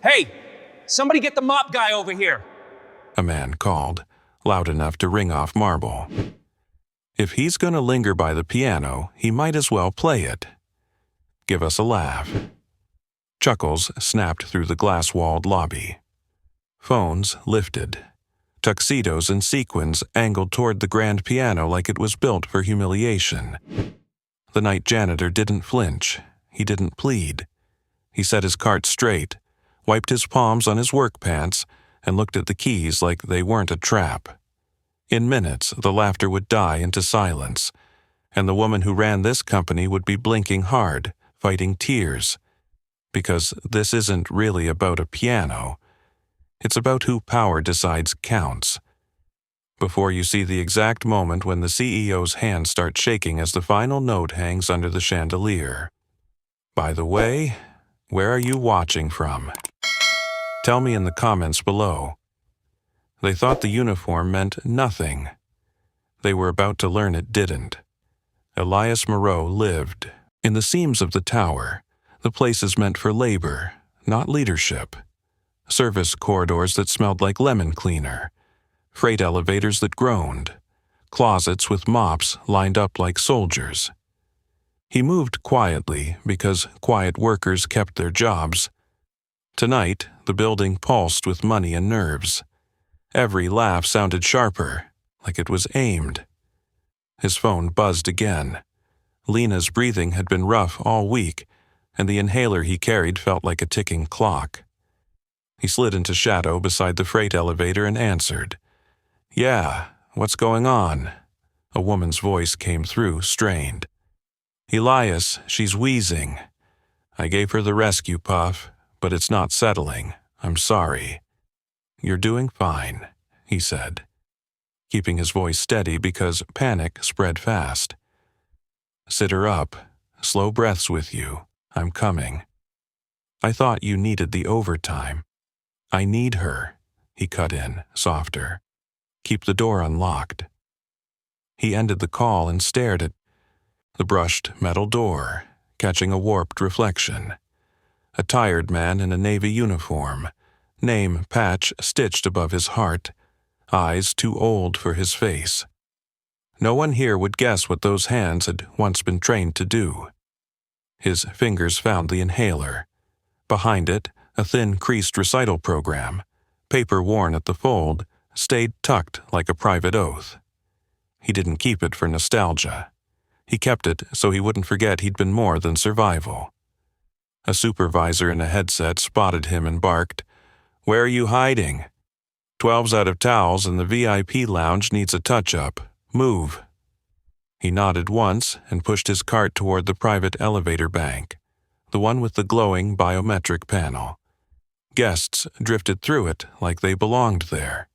Hey, somebody get the mop guy over here. A man called, loud enough to ring off marble. If he's gonna linger by the piano, he might as well play it. Give us a laugh. Chuckles snapped through the glass-walled lobby. Phones lifted. Tuxedos and sequins angled toward the grand piano like it was built for humiliation. The night janitor didn't flinch. He didn't plead. He set his cart straight, wiped his palms on his work pants, and looked at the keys like they weren't a trap. In minutes, the laughter would die into silence, and the woman who ran this company would be blinking hard, fighting tears. Because this isn't really about a piano. It's about who power decides counts. Before you see the exact moment when the CEO's hand starts shaking as the final note hangs under the chandelier. By the way, where are you watching from? Tell me in the comments below. They thought the uniform meant nothing. They were about to learn it didn't. Elias Moreau lived in the seams of the tower, the places meant for labor, not leadership. Service corridors that smelled like lemon cleaner, freight elevators that groaned, closets with mops lined up like soldiers. He moved quietly because quiet workers kept their jobs. Tonight, the building pulsed with money and nerves. Every laugh sounded sharper, like it was aimed. His phone buzzed again. Lena's breathing had been rough all week, and the inhaler he carried felt like a ticking clock. He slid into shadow beside the freight elevator and answered. "Yeah, what's going on?" A woman's voice came through, strained. "Elias, she's wheezing. I gave her the rescue puff, but it's not settling. I'm sorry." "You're doing fine," he said, keeping his voice steady because panic spread fast. "Sit her up. Slow breaths with you. I'm coming." "I thought you needed the overtime." "I need her," he cut in, softer. "Keep the door unlocked." He ended the call and stared at the brushed metal door, catching a warped reflection. A tired man in a navy uniform, name patch stitched above his heart, eyes too old for his face. No one here would guess what those hands had once been trained to do. His fingers found the inhaler. Behind it, a thin, creased recital program, paper worn at the fold, stayed tucked like a private oath. He didn't keep it for nostalgia. He kept it so he wouldn't forget he'd been more than survival. A supervisor in a headset spotted him and barked, "Where are you hiding? 12's out of towels and the VIP lounge needs a touch-up. Move." He nodded once and pushed his cart toward the private elevator bank, the one with the glowing biometric panel. Guests drifted through it like they belonged there.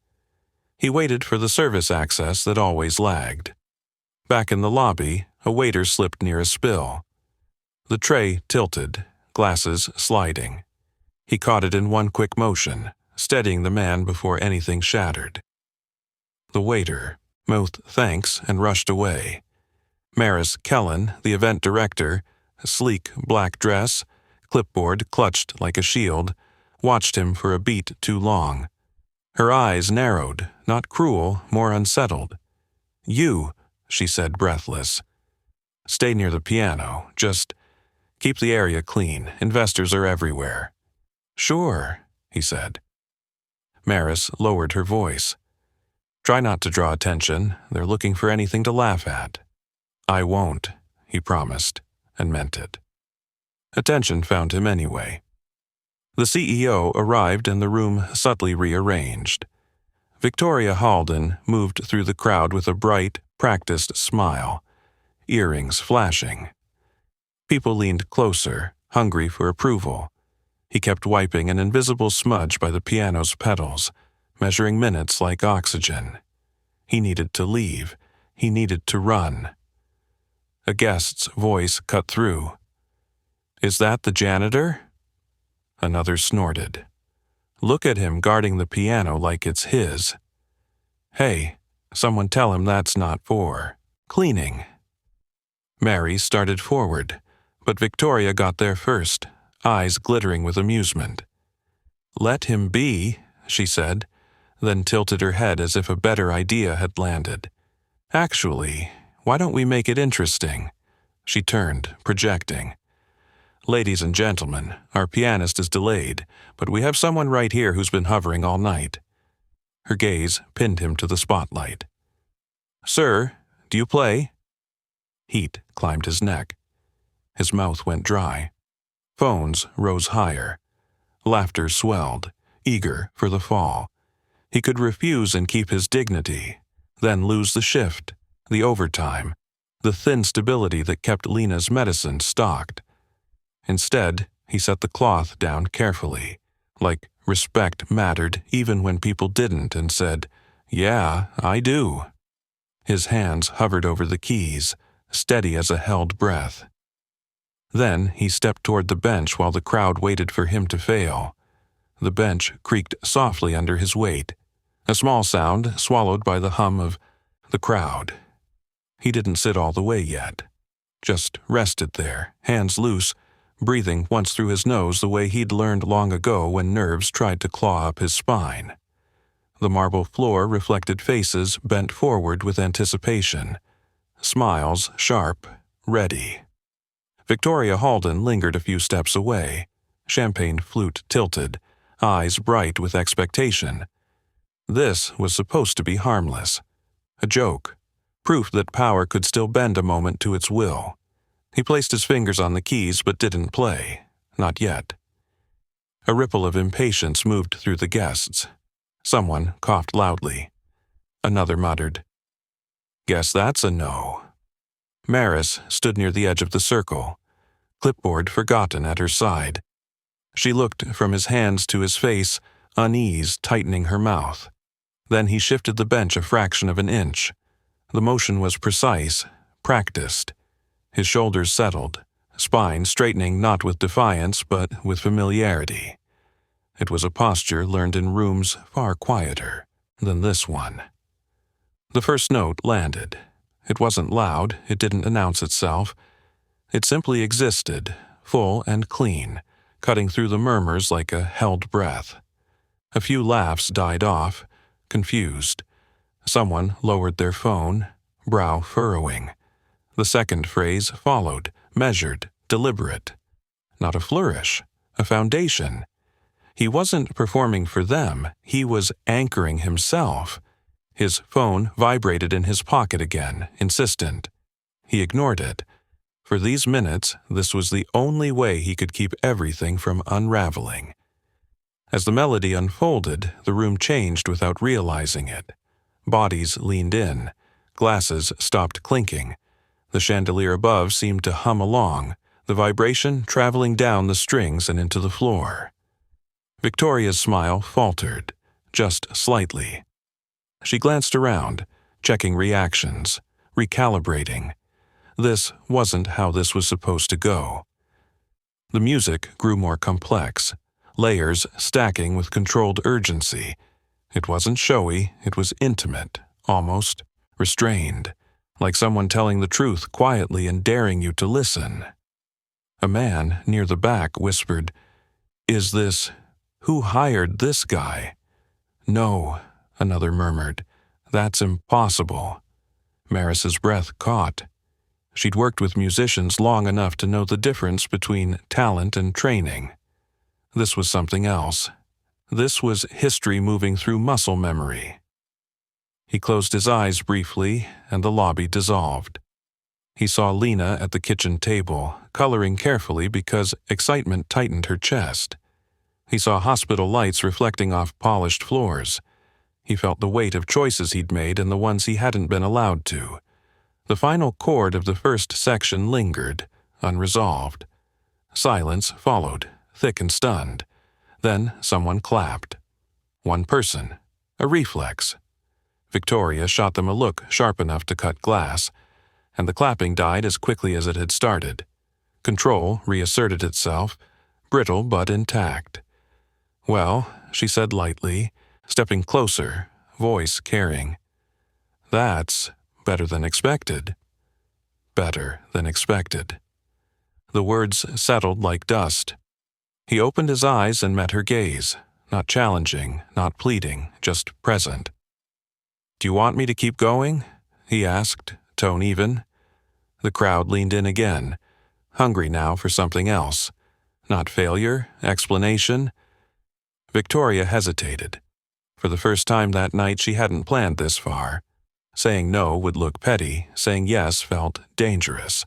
He waited for the service access that always lagged. Back in the lobby, a waiter slipped near a spill. The tray tilted, glasses sliding. He caught it in one quick motion, steadying the man before anything shattered. The waiter mouthed thanks and rushed away. Maris Kellen, the event director, a sleek black dress, clipboard clutched like a shield, watched him for a beat too long. Her eyes narrowed, not cruel, more unsettled. "You," she said, breathless. "Stay near the piano. Just keep the area clean. Investors are everywhere." "Sure," he said. Maris lowered her voice. "Try not to draw attention. They're looking for anything to laugh at." "I won't," he promised, and meant it. Attention found him anyway. The CEO arrived and the room subtly rearranged. Victoria Halden moved through the crowd with a bright, practiced smile, earrings flashing. People leaned closer, hungry for approval. He kept wiping an invisible smudge by the piano's pedals, measuring minutes like oxygen. He needed to leave. He needed to run. A guest's voice cut through. "Is that the janitor?" Another snorted. "Look at him guarding the piano like it's his." "Hey, someone tell him that's not for cleaning." Mary started forward, but Victoria got there first, eyes glittering with amusement. "Let him be," she said, then tilted her head as if a better idea had landed. "Actually, why don't we make it interesting?" She turned, projecting. "Ladies and gentlemen, our pianist is delayed, but we have someone right here who's been hovering all night." Her gaze pinned him to the spotlight. "Sir, do you play?" Heat climbed his neck. His mouth went dry. Phones rose higher. Laughter swelled, eager for the fall. He could refuse and keep his dignity, then lose the shift, the overtime, the thin stability that kept Lena's medicine stocked. Instead, he set the cloth down carefully, like respect mattered even when people didn't, and said, "Yeah, I do." His hands hovered over the keys, steady as a held breath. Then he stepped toward the bench while the crowd waited for him to fail. The bench creaked softly under his weight, a small sound swallowed by the hum of the crowd. He didn't sit all the way yet, just rested there, hands loose, breathing once through his nose the way he'd learned long ago when nerves tried to claw up his spine. The marble floor reflected faces bent forward with anticipation, smiles sharp, ready. Victoria Halden lingered a few steps away, champagne flute tilted, eyes bright with expectation. This was supposed to be harmless. A joke. Proof that power could still bend a moment to its will. He placed his fingers on the keys but didn't play. Not yet. A ripple of impatience moved through the guests. Someone coughed loudly. Another muttered, "Guess that's a no." Maris stood near the edge of the circle, clipboard forgotten at her side. She looked from his hands to his face, unease tightening her mouth. Then he shifted the bench a fraction of an inch. The motion was precise, practiced. His shoulders settled, spine straightening not with defiance but with familiarity. It was a posture learned in rooms far quieter than this one. The first note landed. It wasn't loud, it didn't announce itself. It simply existed, full and clean, cutting through the murmurs like a held breath. A few laughs died off, confused. Someone lowered their phone, brow furrowing. The second phrase followed, measured, deliberate. Not a flourish, a foundation. He wasn't performing for them, he was anchoring himself. His phone vibrated in his pocket again, insistent. He ignored it. For these minutes, this was the only way he could keep everything from unraveling. As the melody unfolded, the room changed without realizing it. Bodies leaned in. Glasses stopped clinking. The chandelier above seemed to hum along, the vibration traveling down the strings and into the floor. Victoria's smile faltered, just slightly. She glanced around, checking reactions, recalibrating. This wasn't how this was supposed to go. The music grew more complex, layers stacking with controlled urgency. It wasn't showy, it was intimate, almost restrained, like someone telling the truth quietly and daring you to listen. A man near the back whispered, "Is this... who hired this guy?" "No," another murmured. "That's impossible." Maris's breath caught. She'd worked with musicians long enough to know the difference between talent and training. This was something else. This was history moving through muscle memory. He closed his eyes briefly, and the lobby dissolved. He saw Lena at the kitchen table, coloring carefully because excitement tightened her chest. He saw hospital lights reflecting off polished floors. He felt the weight of choices he'd made and the ones he hadn't been allowed to. The final chord of the first section lingered, unresolved. Silence followed, thick and stunned. Then someone clapped. One person, a reflex. Victoria shot them a look sharp enough to cut glass, and the clapping died as quickly as it had started. Control reasserted itself, brittle but intact. "Well," she said lightly, stepping closer, voice caring. "That's better than expected." Better than expected. The words settled like dust. He opened his eyes and met her gaze, Not challenging, not pleading, just present. "Do you want me to keep going?" he asked, tone even. The crowd leaned in again, hungry now for something else. Not failure, explanation. Victoria hesitated. For the first time that night, she hadn't planned this far. Saying no would look petty, saying yes felt dangerous.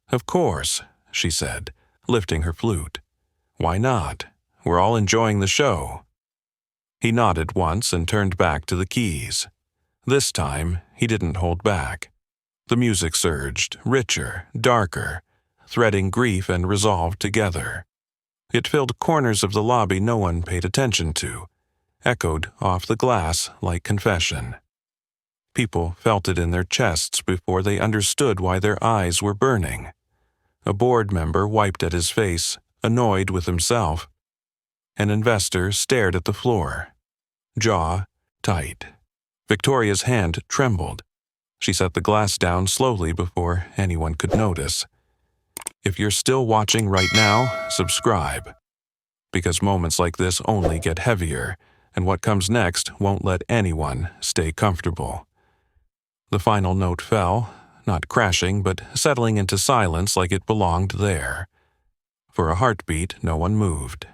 "Of course," she said, lifting her flute. "Why not? We're all enjoying the show." He nodded once and turned back to the keys. This time, he didn't hold back. The music surged, richer, darker, threading grief and resolve together. It filled corners of the lobby no one paid attention to, echoed off the glass like confession. People felt it in their chests before they understood why their eyes were burning. A board member wiped at his face, annoyed with himself. An investor stared at the floor, jaw tight. Victoria's hand trembled. She set the glass down slowly before anyone could notice. If you're still watching right now, subscribe. Because moments like this only get heavier, and what comes next won't let anyone stay comfortable. The final note fell, not crashing, but settling into silence like it belonged there. For a heartbeat, no one moved.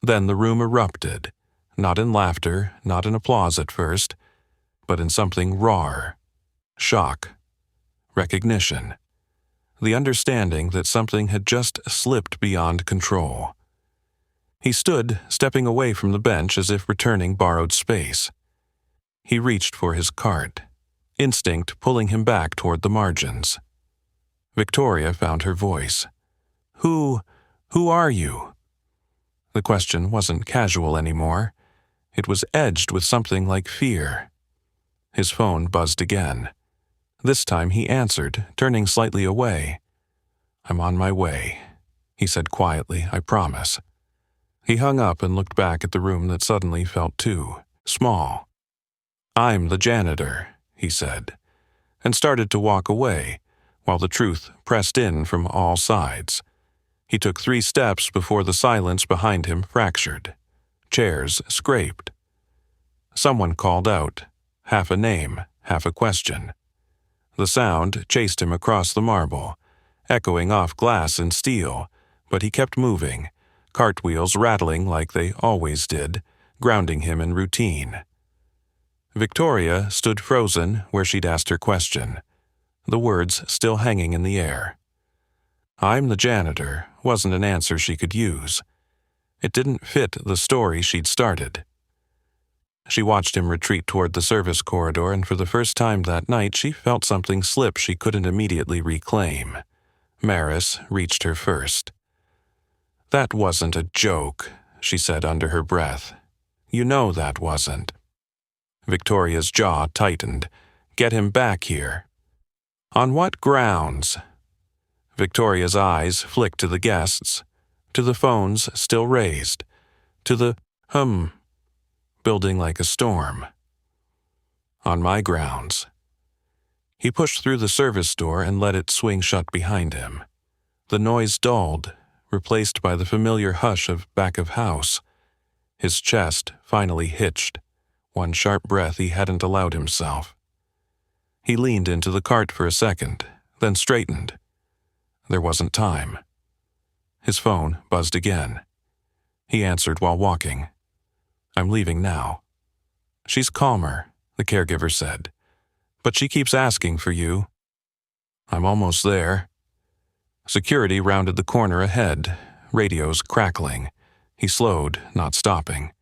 Then the room erupted, not in laughter, not in applause at first, but in something rawer. Shock. Recognition. The understanding that something had just slipped beyond control. He stood, stepping away from the bench as if returning borrowed space. He reached for his cart, instinct pulling him back toward the margins. Victoria found her voice. Who are you?" The question wasn't casual anymore. It was edged with something like fear. His phone buzzed again. This time he answered, turning slightly away. "I'm on my way," he said quietly, "I promise." He hung up and looked back at the room that suddenly felt too small. "I'm the janitor," he said, and started to walk away, while the truth pressed in from all sides. He took 3 steps before the silence behind him fractured. Chairs scraped. Someone called out, half a name, half a question. The sound chased him across the marble, echoing off glass and steel, but he kept moving, cartwheels rattling like they always did, grounding him in routine. Victoria stood frozen where she'd asked her question, the words still hanging in the air. "I'm the janitor" wasn't an answer she could use. It didn't fit the story she'd started. She watched him retreat toward the service corridor, and for the first time that night she felt something slip she couldn't immediately reclaim. Maris reached her first. "That wasn't a joke," she said under her breath. "You know that wasn't." Victoria's jaw tightened. "Get him back here." "On what grounds?" Victoria's eyes flicked to the guests, to the phones still raised, to the building like a storm. "On my grounds." He pushed through the service door and let it swing shut behind him. The noise dulled, replaced by the familiar hush of back of house. His chest finally hitched, one sharp breath he hadn't allowed himself. He leaned into the cart for a second, then straightened. There wasn't time. His phone buzzed again. He answered while walking. "I'm leaving now." "She's calmer," the caregiver said. "But she keeps asking for you." "I'm almost there." Security rounded the corner ahead, radios crackling. He slowed, not stopping.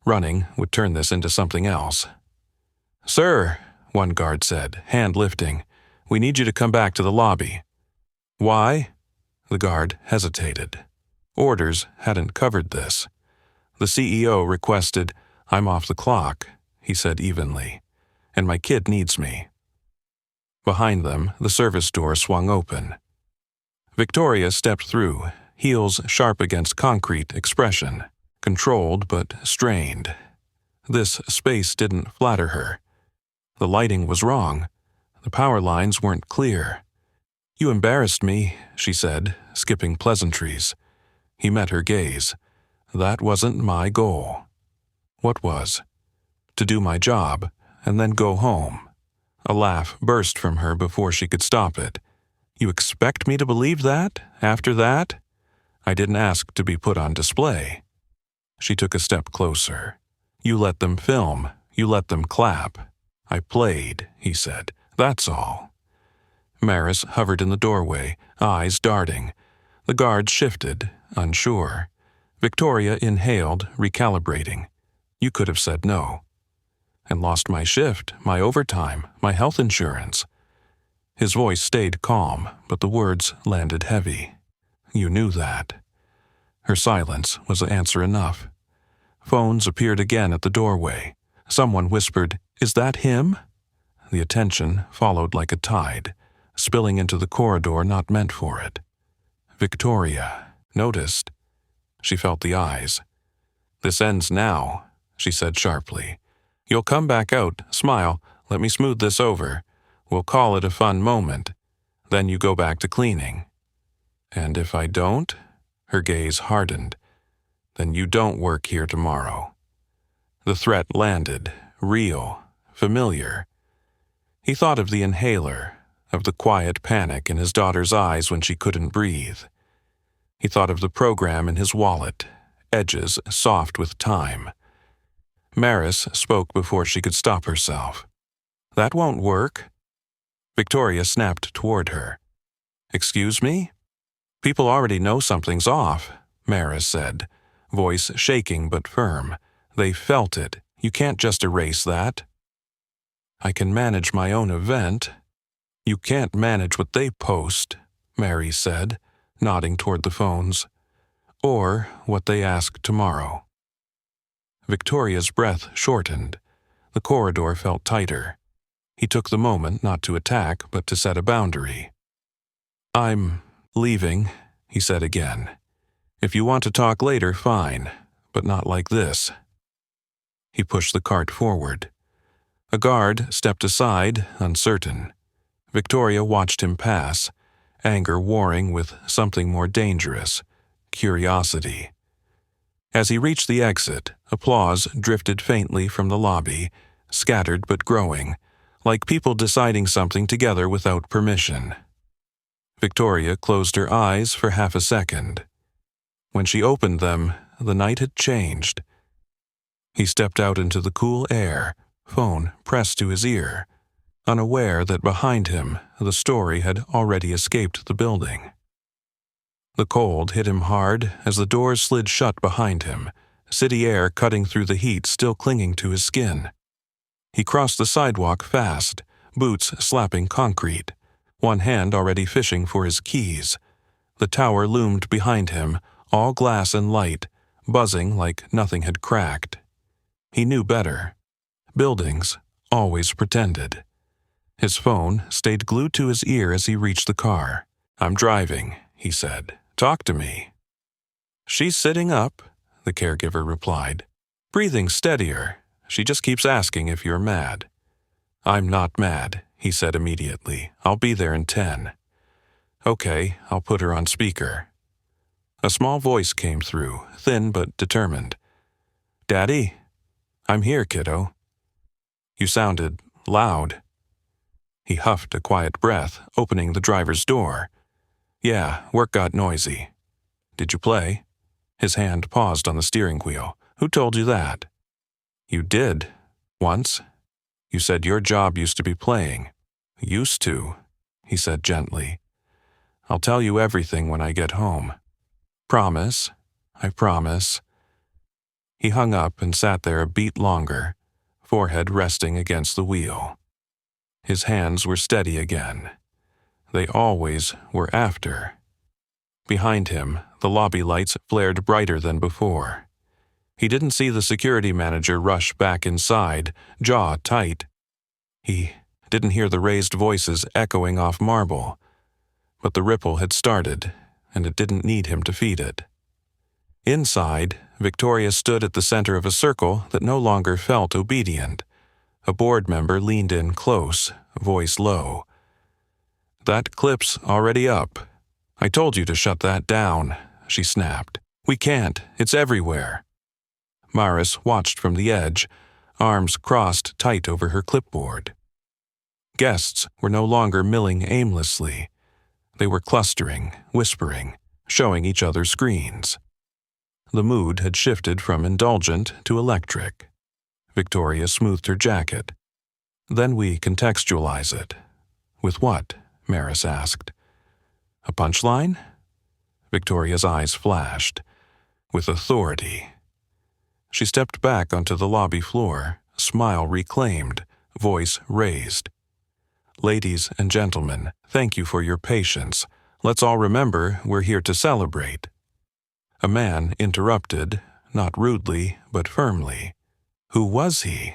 Running would turn this into something else. "Sir," one guard said, hand lifting, "we need you to come back to the lobby." "Why?" The guard hesitated. Orders hadn't covered this. The CEO requested, "I'm off the clock," he said evenly, "and my kid needs me." Behind them, the service door swung open. Victoria stepped through, heels sharp against concrete expression, controlled but strained. This space didn't flatter her. The lighting was wrong. The power lines weren't clear. "You embarrassed me," she said, skipping pleasantries. He met her gaze. "That wasn't my goal." What was? To do my job, and then go home. A laugh burst from her before she could stop it. You expect me to believe that, after that? I didn't ask to be put on display. She took a step closer. You let them film. You let them clap. I played, he said. That's all. Maris hovered in the doorway, eyes darting. The guard shifted, unsure. Victoria inhaled, recalibrating. You could have said no. And lost my shift, my overtime, my health insurance. His voice stayed calm, but the words landed heavy. You knew that. Her silence was answer enough. Phones appeared again at the doorway. Someone whispered, "Is that him?" The attention followed like a tide, spilling into the corridor not meant for it. Victoria noticed. She felt the eyes. "This ends now," she said sharply. "You'll come back out, smile, let me smooth this over. We'll call it a fun moment. Then you go back to cleaning. And if I don't," her gaze hardened, "then you don't work here tomorrow." The threat landed, real, familiar. He thought of the inhaler, of the quiet panic in his daughter's eyes when she couldn't breathe. He thought of the program in his wallet, edges soft with time. Maris spoke before she could stop herself. "That won't work." Victoria snapped toward her. "Excuse me?" "People already know something's off," Maris said, voice shaking but firm. "They felt it. You can't just erase that." "I can manage my own event." "You can't manage what they post," Mary said, nodding toward the phones. "Or what they ask tomorrow." Victoria's breath shortened. The corridor felt tighter. He took the moment not to attack, but to set a boundary. "I'm leaving," he said again. "If you want to talk later, fine, but not like this." He pushed the cart forward. A guard stepped aside, uncertain. Victoria watched him pass, anger warring with something more dangerous, curiosity. As he reached the exit, applause drifted faintly from the lobby, scattered but growing, like people deciding something together without permission. Victoria closed her eyes for half a second. When she opened them, the night had changed. He stepped out into the cool air, phone pressed to his ear, unaware that behind him the story had already escaped the building. The cold hit him hard as the doors slid shut behind him, city air cutting through the heat still clinging to his skin. He crossed the sidewalk fast, boots slapping concrete, one hand already fishing for his keys. The tower loomed behind him, all glass and light, buzzing like nothing had cracked. He knew better. Buildings always pretended. His phone stayed glued to his ear as he reached the car. "I'm driving," he said. "Talk to me." "She's sitting up," the caregiver replied. "Breathing steadier. She just keeps asking if you're mad." "I'm not mad," he said immediately. "I'll be there in 10. "Okay, I'll put her on speaker." A small voice came through, thin but determined. "Daddy?" "I'm here, kiddo." "You sounded loud." He huffed a quiet breath, opening the driver's door. "Yeah, work got noisy." "Did you play?" His hand paused on the steering wheel. "Who told you that?" "You did. Once. You said your job used to be playing." "Used to," he said gently. "I'll tell you everything when I get home." "Promise?" "I promise." He hung up and sat there a beat longer, forehead resting against the wheel. His hands were steady again. They always were after. Behind him, the lobby lights flared brighter than before. He didn't see the security manager rush back inside, jaw tight. He didn't hear the raised voices echoing off marble. But the ripple had started, and it didn't need him to feed it. Inside, Victoria stood at the center of a circle that no longer felt obedient. A board member leaned in close, voice low. "That clip's already up. I told you to shut that down," she snapped. "We can't. It's everywhere." Maris watched from the edge, arms crossed tight over her clipboard. Guests were no longer milling aimlessly. They were clustering, whispering, showing each other screens. The mood had shifted from indulgent to electric. Victoria smoothed her jacket. Then we contextualize it. With what? Maris asked. A punchline? Victoria's eyes flashed. With authority. She stepped back onto the lobby floor, smile reclaimed, voice raised. Ladies and gentlemen, thank you for your patience. Let's all remember we're here to celebrate. A man interrupted, not rudely, but firmly. Who was he?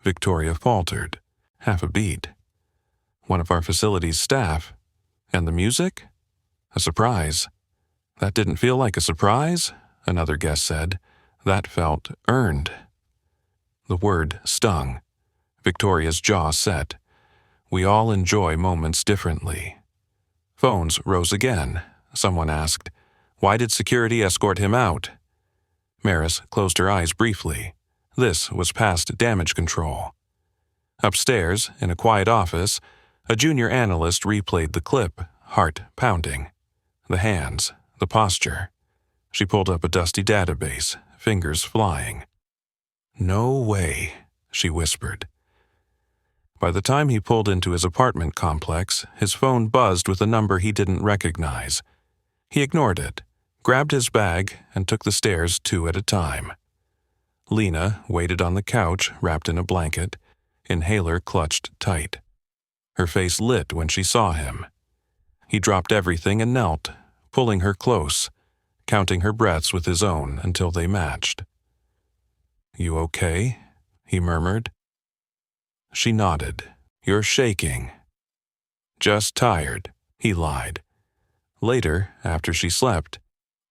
Victoria faltered, half a beat. One of our facility's staff. And the music? A surprise. That didn't feel like a surprise, another guest said. That felt earned. The word stung. Victoria's jaw set. We all enjoy moments differently. Phones rose again. Someone asked, "Why did security escort him out?" Maris closed her eyes briefly. This was past damage control. Upstairs, in a quiet office, a junior analyst replayed the clip, heart pounding. The hands, the posture. She pulled up a dusty database, fingers flying. "No way," she whispered. By the time he pulled into his apartment complex, his phone buzzed with a number he didn't recognize. He ignored it, grabbed his bag, and took the stairs 2 at a time. Lena waited on the couch, wrapped in a blanket, inhaler clutched tight. Her face lit when she saw him. He dropped everything and knelt, pulling her close, counting her breaths with his own until they matched. "You okay?" he murmured. She nodded. "You're shaking." "Just tired," he lied. Later, after she slept,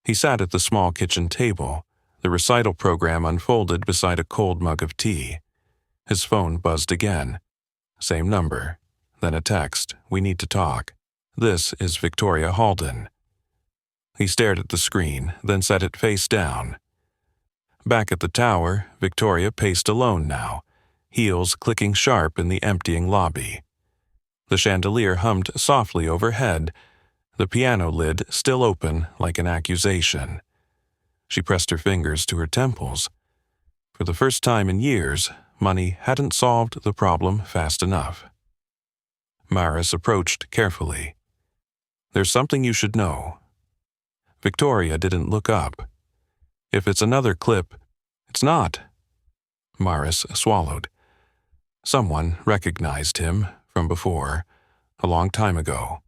he sat at the small kitchen table, the recital program unfolded beside a cold mug of tea. His phone buzzed again. Same number. Then a text. "We need to talk. This is Victoria Halden." He stared at the screen, then set it face down. Back at the tower, Victoria paced alone now, heels clicking sharp in the emptying lobby. The chandelier hummed softly overhead, the piano lid still open like an accusation. She pressed her fingers to her temples. For the first time in years, money hadn't solved the problem fast enough. Maris approached carefully. "There's something you should know." Victoria didn't look up. "If it's another clip, it's not." Maris swallowed. Someone recognized him from before, a long time ago.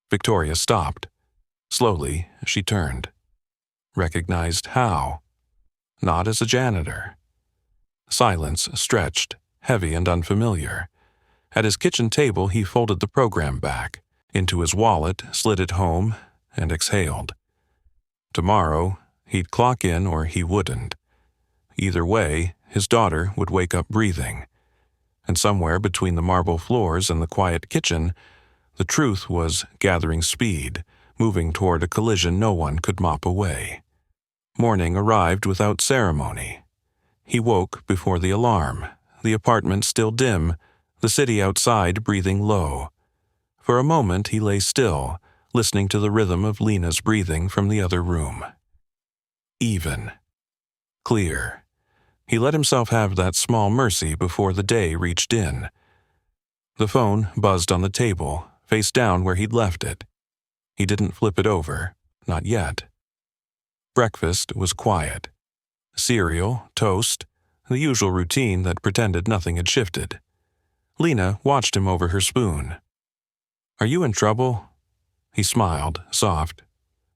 Victoria stopped. Slowly, she turned. Recognized how? Not as a janitor. Silence stretched, heavy and unfamiliar. At his kitchen table, he folded the program back, into his wallet, slid it home, and exhaled. Tomorrow, he'd clock in or he wouldn't. Either way, his daughter would wake up breathing. And somewhere between the marble floors and the quiet kitchen, the truth was gathering speed, moving toward a collision no one could mop away. Morning arrived without ceremony. He woke before the alarm, the apartment still dim, the city outside breathing low. For a moment he lay still, listening to the rhythm of Lena's breathing from the other room. Even. Clear. He let himself have that small mercy before the day reached in. The phone buzzed on the table, face down where he'd left it. He didn't flip it over, not yet. Breakfast was quiet. Cereal, toast, the usual routine that pretended nothing had shifted. Lena watched him over her spoon. "Are you in trouble?" He smiled, soft.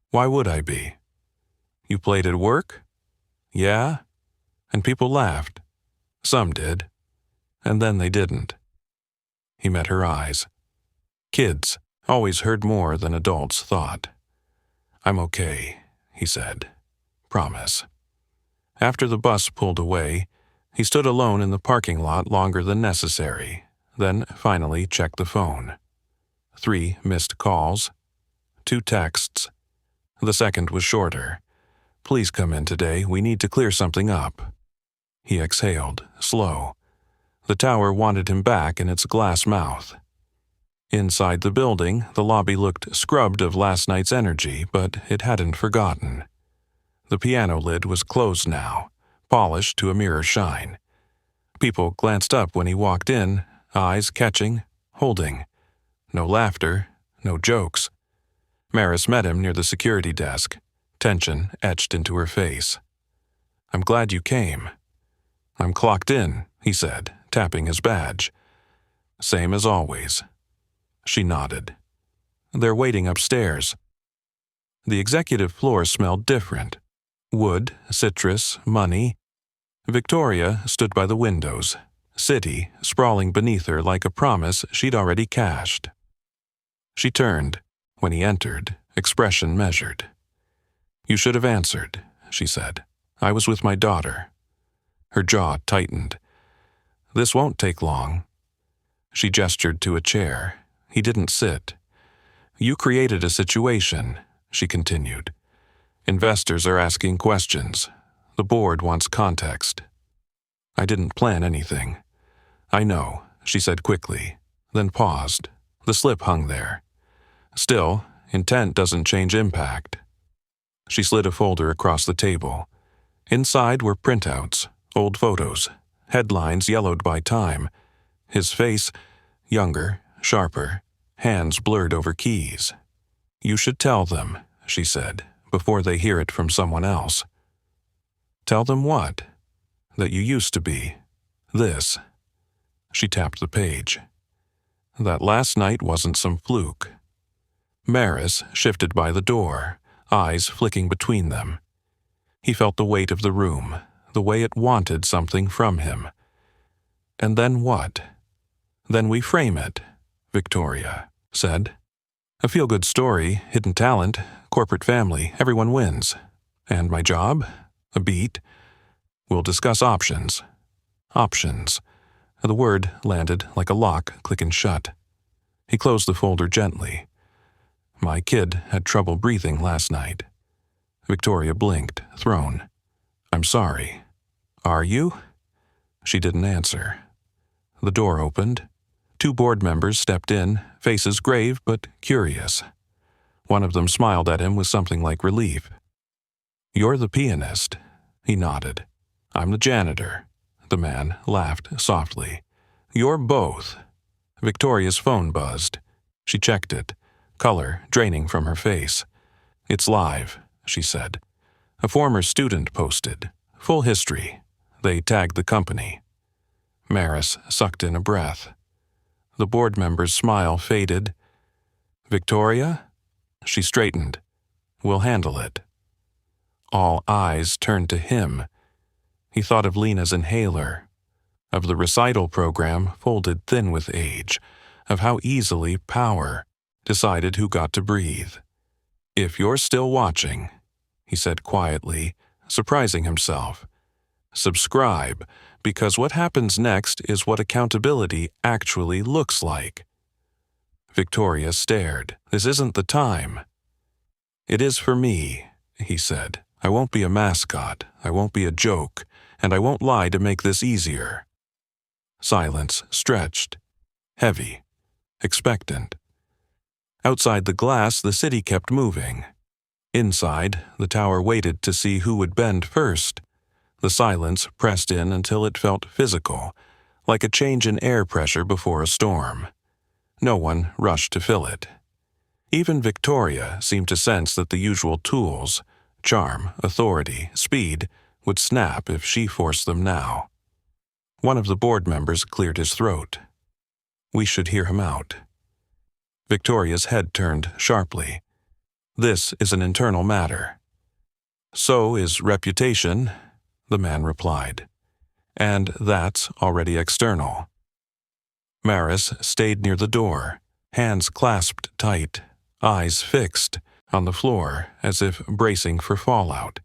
"Why would I be?" "You played at work?" "Yeah." And people laughed. Some did. And then they didn't. He met her eyes. Kids always heard more than adults thought. "I'm okay," he said. "Promise." After the bus pulled away, he stood alone in the parking lot longer than necessary, then finally checked the phone. 3 missed calls. 2 texts. The second was shorter. Please come in today. We need to clear something up." He exhaled, slow. The tower wanted him back in its glass mouth. Inside the building, the lobby looked scrubbed of last night's energy, but it hadn't forgotten. The piano lid was closed now, polished to a mirror shine. People glanced up when he walked in, eyes catching, holding. No laughter, no jokes. Maris met him near the security desk, tension etched into her face. "I'm glad you came." "I'm clocked in," he said, tapping his badge. "Same as always." She nodded. "They're waiting upstairs." The executive floor smelled different. Wood, citrus, money. Victoria stood by the windows, city sprawling beneath her like a promise she'd already cashed. She turned. When he entered, expression measured. "You should have answered," she said. "I was with my daughter." Her jaw tightened. "This won't take long." She gestured to a chair. He didn't sit. "You created a situation," she continued. "Investors are asking questions. The board wants context." "I didn't plan anything." "I know," she said quickly, then paused. The slip hung there. "Still, intent doesn't change impact." She slid a folder across the table. Inside were printouts, old photos, headlines yellowed by time. His face, younger, sharper, hands blurred over keys. "You should tell them," she said, "before they hear it from someone else." "Tell them what?" "That you used to be. This." She tapped the page. "That last night wasn't some fluke." Maris shifted by the door, eyes flicking between them. He felt the weight of the room, the way it wanted something from him. "And then what?" "Then we frame it," Victoria said. "A feel-good story, hidden talent, corporate family, everyone wins. And my job? A beat. We'll discuss options." Options. The word landed like a lock clicking shut. He closed the folder gently. "My kid had trouble breathing last night." Victoria blinked, thrown. "I'm sorry." "Are you?" She didn't answer. The door opened. 2 board members stepped in, faces grave but curious. One of them smiled at him with something like relief. "You're the pianist." He nodded. "I'm the janitor." The man laughed softly. "You're both." Victoria's phone buzzed. She checked it, color draining from her face. "It's live," she said. "A former student posted. Full history. They tagged the company." Maris sucked in a breath. The board member's smile faded. "Victoria?" She straightened. "We'll handle it." All eyes turned to him. He thought of Lena's inhaler, of the recital program folded thin with age, of how easily power decided who got to breathe. "If you're still watching," he said quietly, surprising himself, "subscribe, because what happens next is what accountability actually looks like." Victoria stared. "This isn't the time." "It is for me," he said. "I won't be a mascot, I won't be a joke, and I won't lie to make this easier." Silence stretched, heavy, expectant. Outside the glass, the city kept moving. Inside, the tower waited to see who would bend first. The silence pressed in until it felt physical, like a change in air pressure before a storm. No one rushed to fill it. Even Victoria seemed to sense that the usual tools, charm, authority, speed, would snap if she forced them now. One of the board members cleared his throat. "We should hear him out." Victoria's head turned sharply. "This is an internal matter." "So is reputation," the man replied. "And that's already external." Maris stayed near the door, hands clasped tight, eyes fixed on the floor as if bracing for fallout.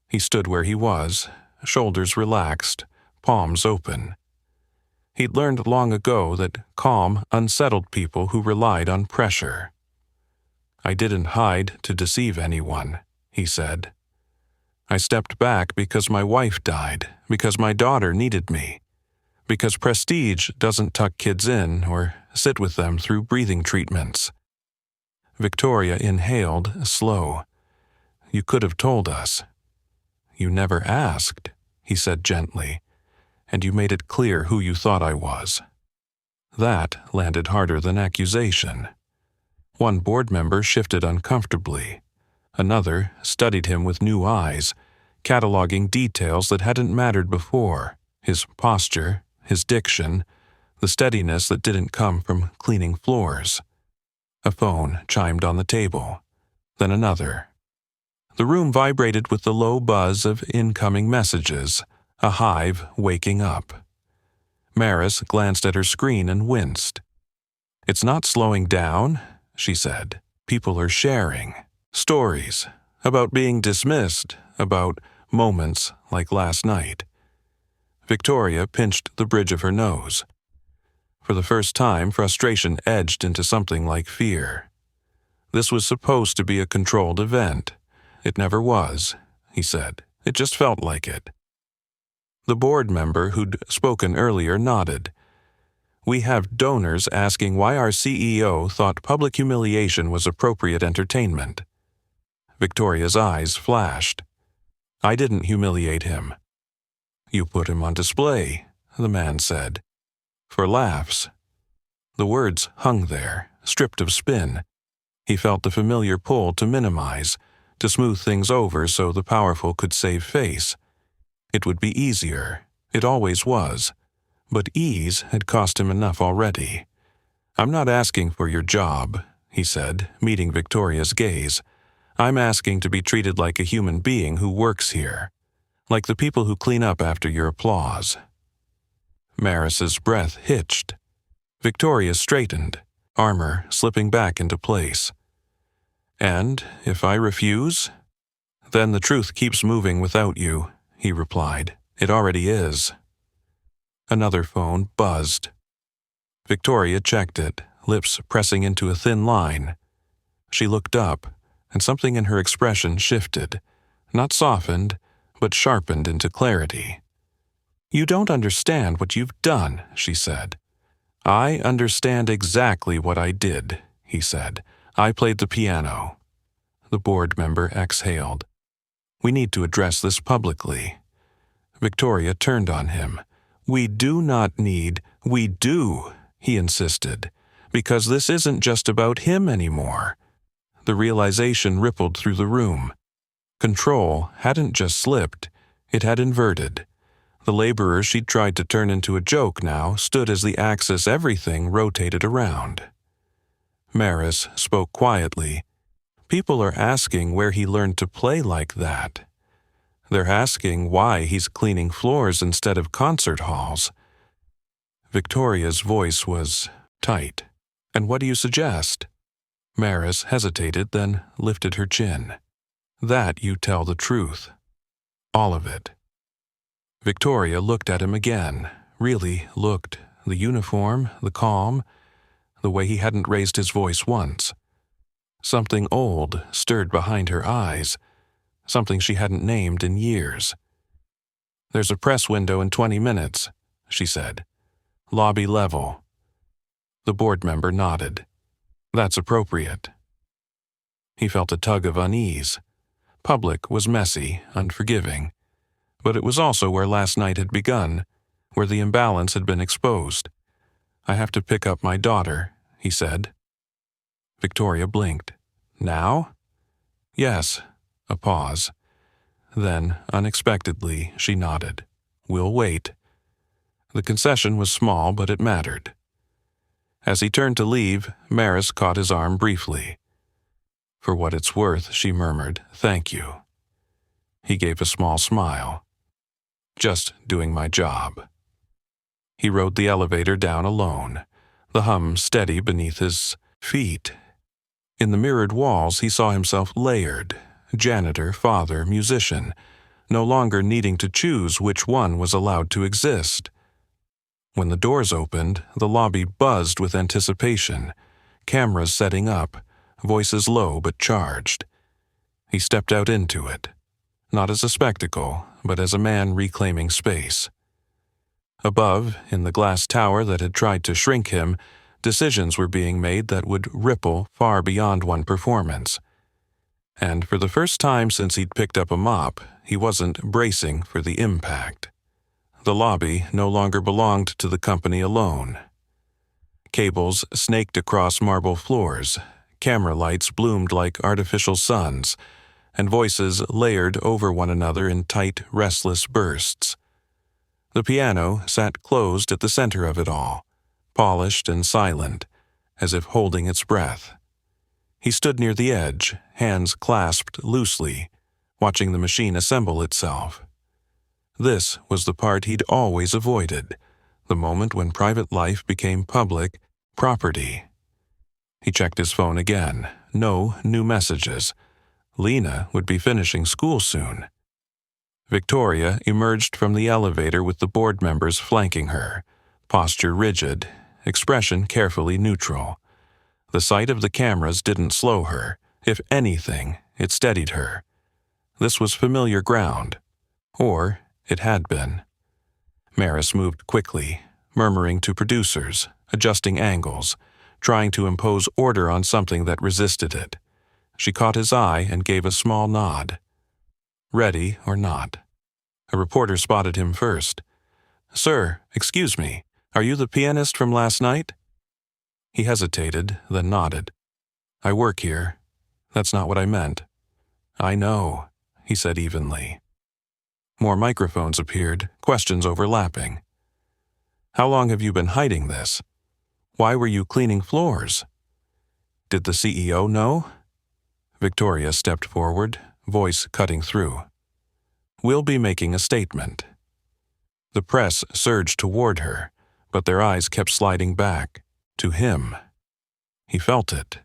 He stood where he was, shoulders relaxed, palms open. He'd learned long ago that calm unsettled people who relied on pressure. "I didn't hide to deceive anyone," he said. I stepped back because my wife died, because my daughter needed me, because prestige doesn't tuck kids in or sit with them through breathing treatments. Victoria inhaled, slow. You could have told us. You never asked, he said gently, and you made it clear who you thought I was. That landed harder than accusation. One board member shifted uncomfortably. Another studied him with new eyes, cataloging details that hadn't mattered before: his posture, his diction, the steadiness that didn't come from cleaning floors. A phone chimed on the table, then another. The room vibrated with the low buzz of incoming messages, a hive waking up. Maris glanced at her screen and winced. "It's not slowing down," she said. "People are sharing. Stories. About being dismissed. About moments like last night." Victoria pinched the bridge of her nose. For the first time, frustration edged into something like fear. This was supposed to be a controlled event. It never was, he said. It just felt like it. The board member who'd spoken earlier nodded. "We have donors asking why our CEO thought public humiliation was appropriate entertainment." Victoria's eyes flashed. "I didn't humiliate him." "You put him on display," the man said. "For laughs." The words hung there, stripped of spin. He felt the familiar pull to minimize, to smooth things over so the powerful could save face. It would be easier. It always was. But ease had cost him enough already. "I'm not asking for your job," he said, meeting Victoria's gaze. "I'm asking to be treated like a human being who works here. Like the people who clean up after your applause." Maris's breath hitched. Victoria straightened, armor slipping back into place. "And if I refuse?" "Then the truth keeps moving without you," he replied. "It already is." Another phone buzzed. Victoria checked it, lips pressing into a thin line. She looked up, and something in her expression shifted, not softened, but sharpened into clarity. "You don't understand what you've done," she said. "I understand exactly what I did," he said. "I played the piano." The board member exhaled. "We need to address this publicly." Victoria turned on him. We do, he insisted, because this isn't just about him anymore. The realization rippled through the room. Control hadn't just slipped, it had inverted. The laborer she'd tried to turn into a joke now stood as the axis everything rotated around. Maris spoke quietly. "People are asking where he learned to play like that. They're asking why he's cleaning floors instead of concert halls." Victoria's voice was tight. "And what do you suggest?" Maris hesitated, then lifted her chin. "That you tell the truth. All of it." Victoria looked at him again, really looked. The uniform, the calm, the way he hadn't raised his voice once. Something old stirred behind her eyes, something she hadn't named in years. "There's a press window in 20 minutes, she said. "Lobby level." The board member nodded. "That's appropriate." He felt a tug of unease. Public was messy, unforgiving. But it was also where last night had begun, where the imbalance had been exposed. "I have to pick up my daughter," he said. Victoria blinked. "Now?" "Yes." A pause. Then, unexpectedly, she nodded. "We'll wait." The concession was small, but it mattered. As he turned to leave, Maris caught his arm briefly. "For what it's worth," she murmured, "thank you." He gave a small smile. "Just doing my job." He rode the elevator down alone, the hum steady beneath his feet. In the mirrored walls, he saw himself layered, janitor, father, musician, no longer needing to choose which one was allowed to exist. When the doors opened, the lobby buzzed with anticipation, cameras setting up, voices low but charged. He stepped out into it. not as a spectacle, but as a man reclaiming space. Above, in the glass tower that had tried to shrink him, decisions were being made that would ripple far beyond one performance. And for the first time since he'd picked up a mop, he wasn't bracing for the impact. The lobby no longer belonged to the company alone. Cables snaked across marble floors, camera lights bloomed like artificial suns, and voices layered over one another in tight, restless bursts. The piano sat closed at the center of it all, polished and silent, as if holding its breath. He stood near the edge, hands clasped loosely, watching the machine assemble itself. This was the part he'd always avoided, the moment when private life became public property. He checked his phone again. No new messages. Lena would be finishing school soon. Victoria emerged from the elevator with the board members flanking her, posture rigid, expression carefully neutral. The sight of the cameras didn't slow her. If anything, it steadied her. This was familiar ground. Or it had been. Maris moved quickly, murmuring to producers, adjusting angles, trying to impose order on something that resisted it. She caught his eye and gave a small nod. Ready or not. A reporter spotted him first. "Sir, excuse me, are you the pianist from last night?" He hesitated, then nodded. "I work here. That's not what I meant." "I know," he said evenly. More microphones appeared, questions overlapping. "How long have you been hiding this? Why were you cleaning floors? Did the CEO know?" Victoria stepped forward, voice cutting through. "We'll be making a statement." The press surged toward her, but their eyes kept sliding back, to him. He felt it.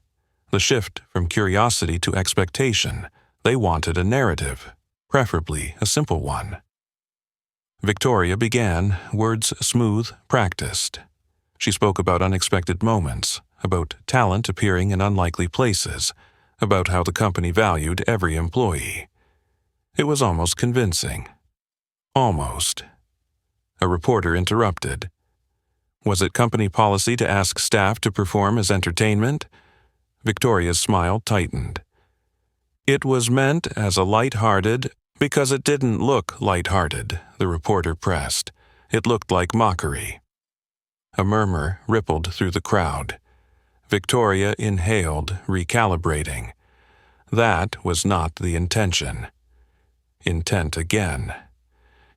The shift from curiosity to expectation. They wanted a narrative, preferably a simple one. Victoria began, words smooth, practiced. She spoke about unexpected moments, about talent appearing in unlikely places, about how the company valued every employee. It was almost convincing. Almost. A reporter interrupted. Was it company policy to ask staff to perform as entertainment? Victoria's smile tightened. It was meant as a light-hearted, because it didn't look light-hearted, the reporter pressed. It looked like mockery. A murmur rippled through the crowd. Victoria inhaled, recalibrating. That was not the intention. Intent again.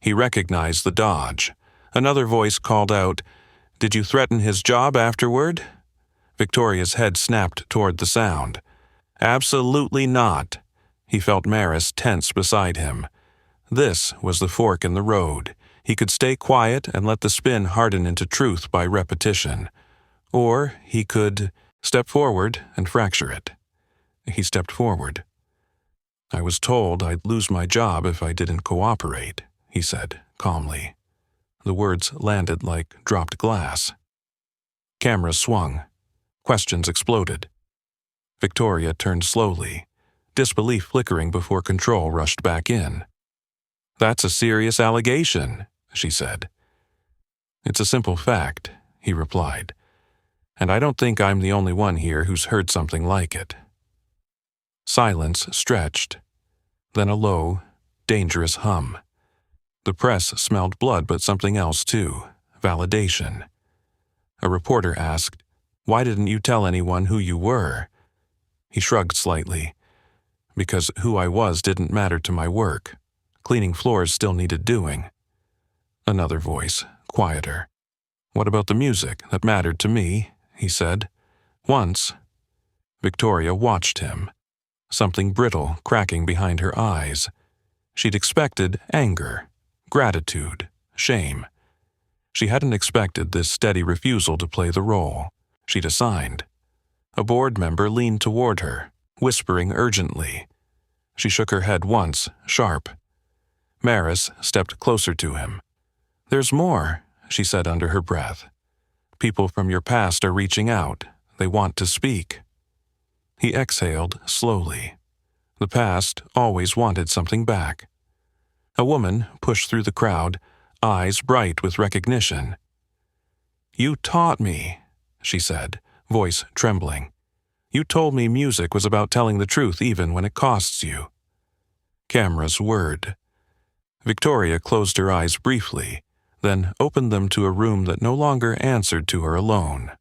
He recognized the dodge. Another voice called out, "Did you threaten his job afterward?" Victoria's head snapped toward the sound. "Absolutely not." He felt Maris tense beside him. This was the fork in the road. He could stay quiet and let the spin harden into truth by repetition. Or he could step forward and fracture it. He stepped forward. "I was told I'd lose my job if I didn't cooperate," he said, calmly. The words landed like dropped glass. Cameras swung. Questions exploded. Victoria turned slowly, disbelief flickering before control rushed back in. "That's a serious allegation," she said. "It's a simple fact," he replied. "And I don't think I'm the only one here who's heard something like it." Silence stretched, then a low, dangerous hum. The press smelled blood, but something else too, validation. A reporter asked, "Why didn't you tell anyone who you were?" He shrugged slightly. "Because who I was didn't matter to my work. Cleaning floors still needed doing." Another voice, quieter. "What about the music? That mattered to me," he said. "Once." Victoria watched him. Something brittle cracking behind her eyes. She'd expected anger, gratitude, shame. She hadn't expected this steady refusal to play the role she'd assigned. A board member leaned toward her, whispering urgently. She shook her head once, sharp. Maris stepped closer to him. "There's more," she said under her breath. "People from your past are reaching out. They want to speak." He exhaled slowly. The past always wanted something back. A woman pushed through the crowd, eyes bright with recognition. "You taught me," she said, voice trembling. "You told me music was about telling the truth even when it costs you." Cameras whirred. Victoria closed her eyes briefly, then opened them to a room that no longer answered to her alone.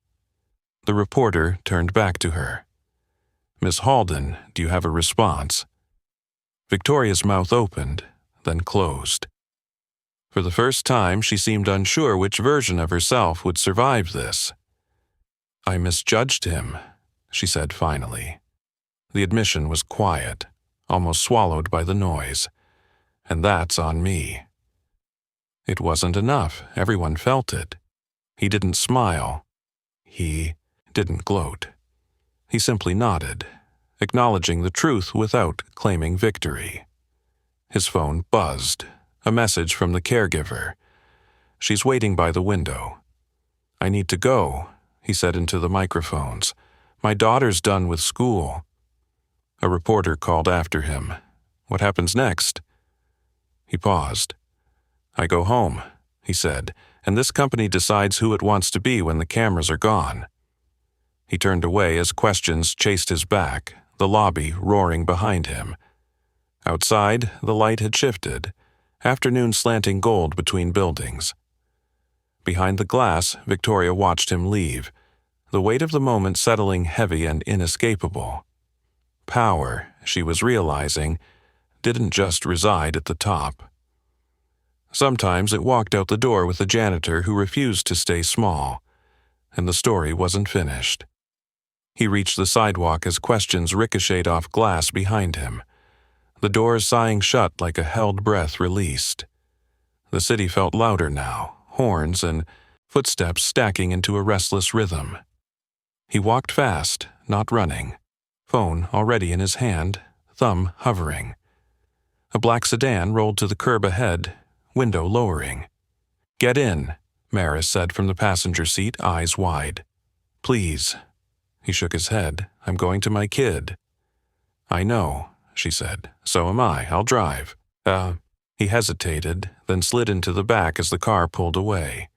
The reporter turned back to her. "Miss Halden, do you have a response?" Victoria's mouth opened, then closed. For the first time, she seemed unsure which version of herself would survive this. "I misjudged him," she said finally. The admission was quiet, almost swallowed by the noise. "And that's on me." It wasn't enough. Everyone felt it. He didn't smile. He didn't gloat. He simply nodded, acknowledging the truth without claiming victory. His phone buzzed, a message from the caregiver. "She's waiting by the window." "I need to go," he said into the microphones. "My daughter's done with school." A reporter called after him. "What happens next?" He paused. "I go home," he said, "and this company decides who it wants to be when the cameras are gone." He turned away as questions chased his back, the lobby roaring behind him. Outside, the light had shifted, afternoon slanting gold between buildings. Behind the glass, Victoria watched him leave, the weight of the moment settling heavy and inescapable. Power, she was realizing, didn't just reside at the top. Sometimes it walked out the door with a janitor who refused to stay small, and the story wasn't finished. He reached the sidewalk as questions ricocheted off glass behind him, the doors sighing shut like a held breath released. The city felt louder now, horns and footsteps stacking into a restless rhythm. He walked fast, not running, phone already in his hand, thumb hovering. A black sedan rolled to the curb ahead, window lowering. "Get in," Maris said from the passenger seat, eyes wide. "Please." He shook his head. "I'm going to my kid." "I know," she said. "So am I. I'll drive." He hesitated, then slid into the back as the car pulled away.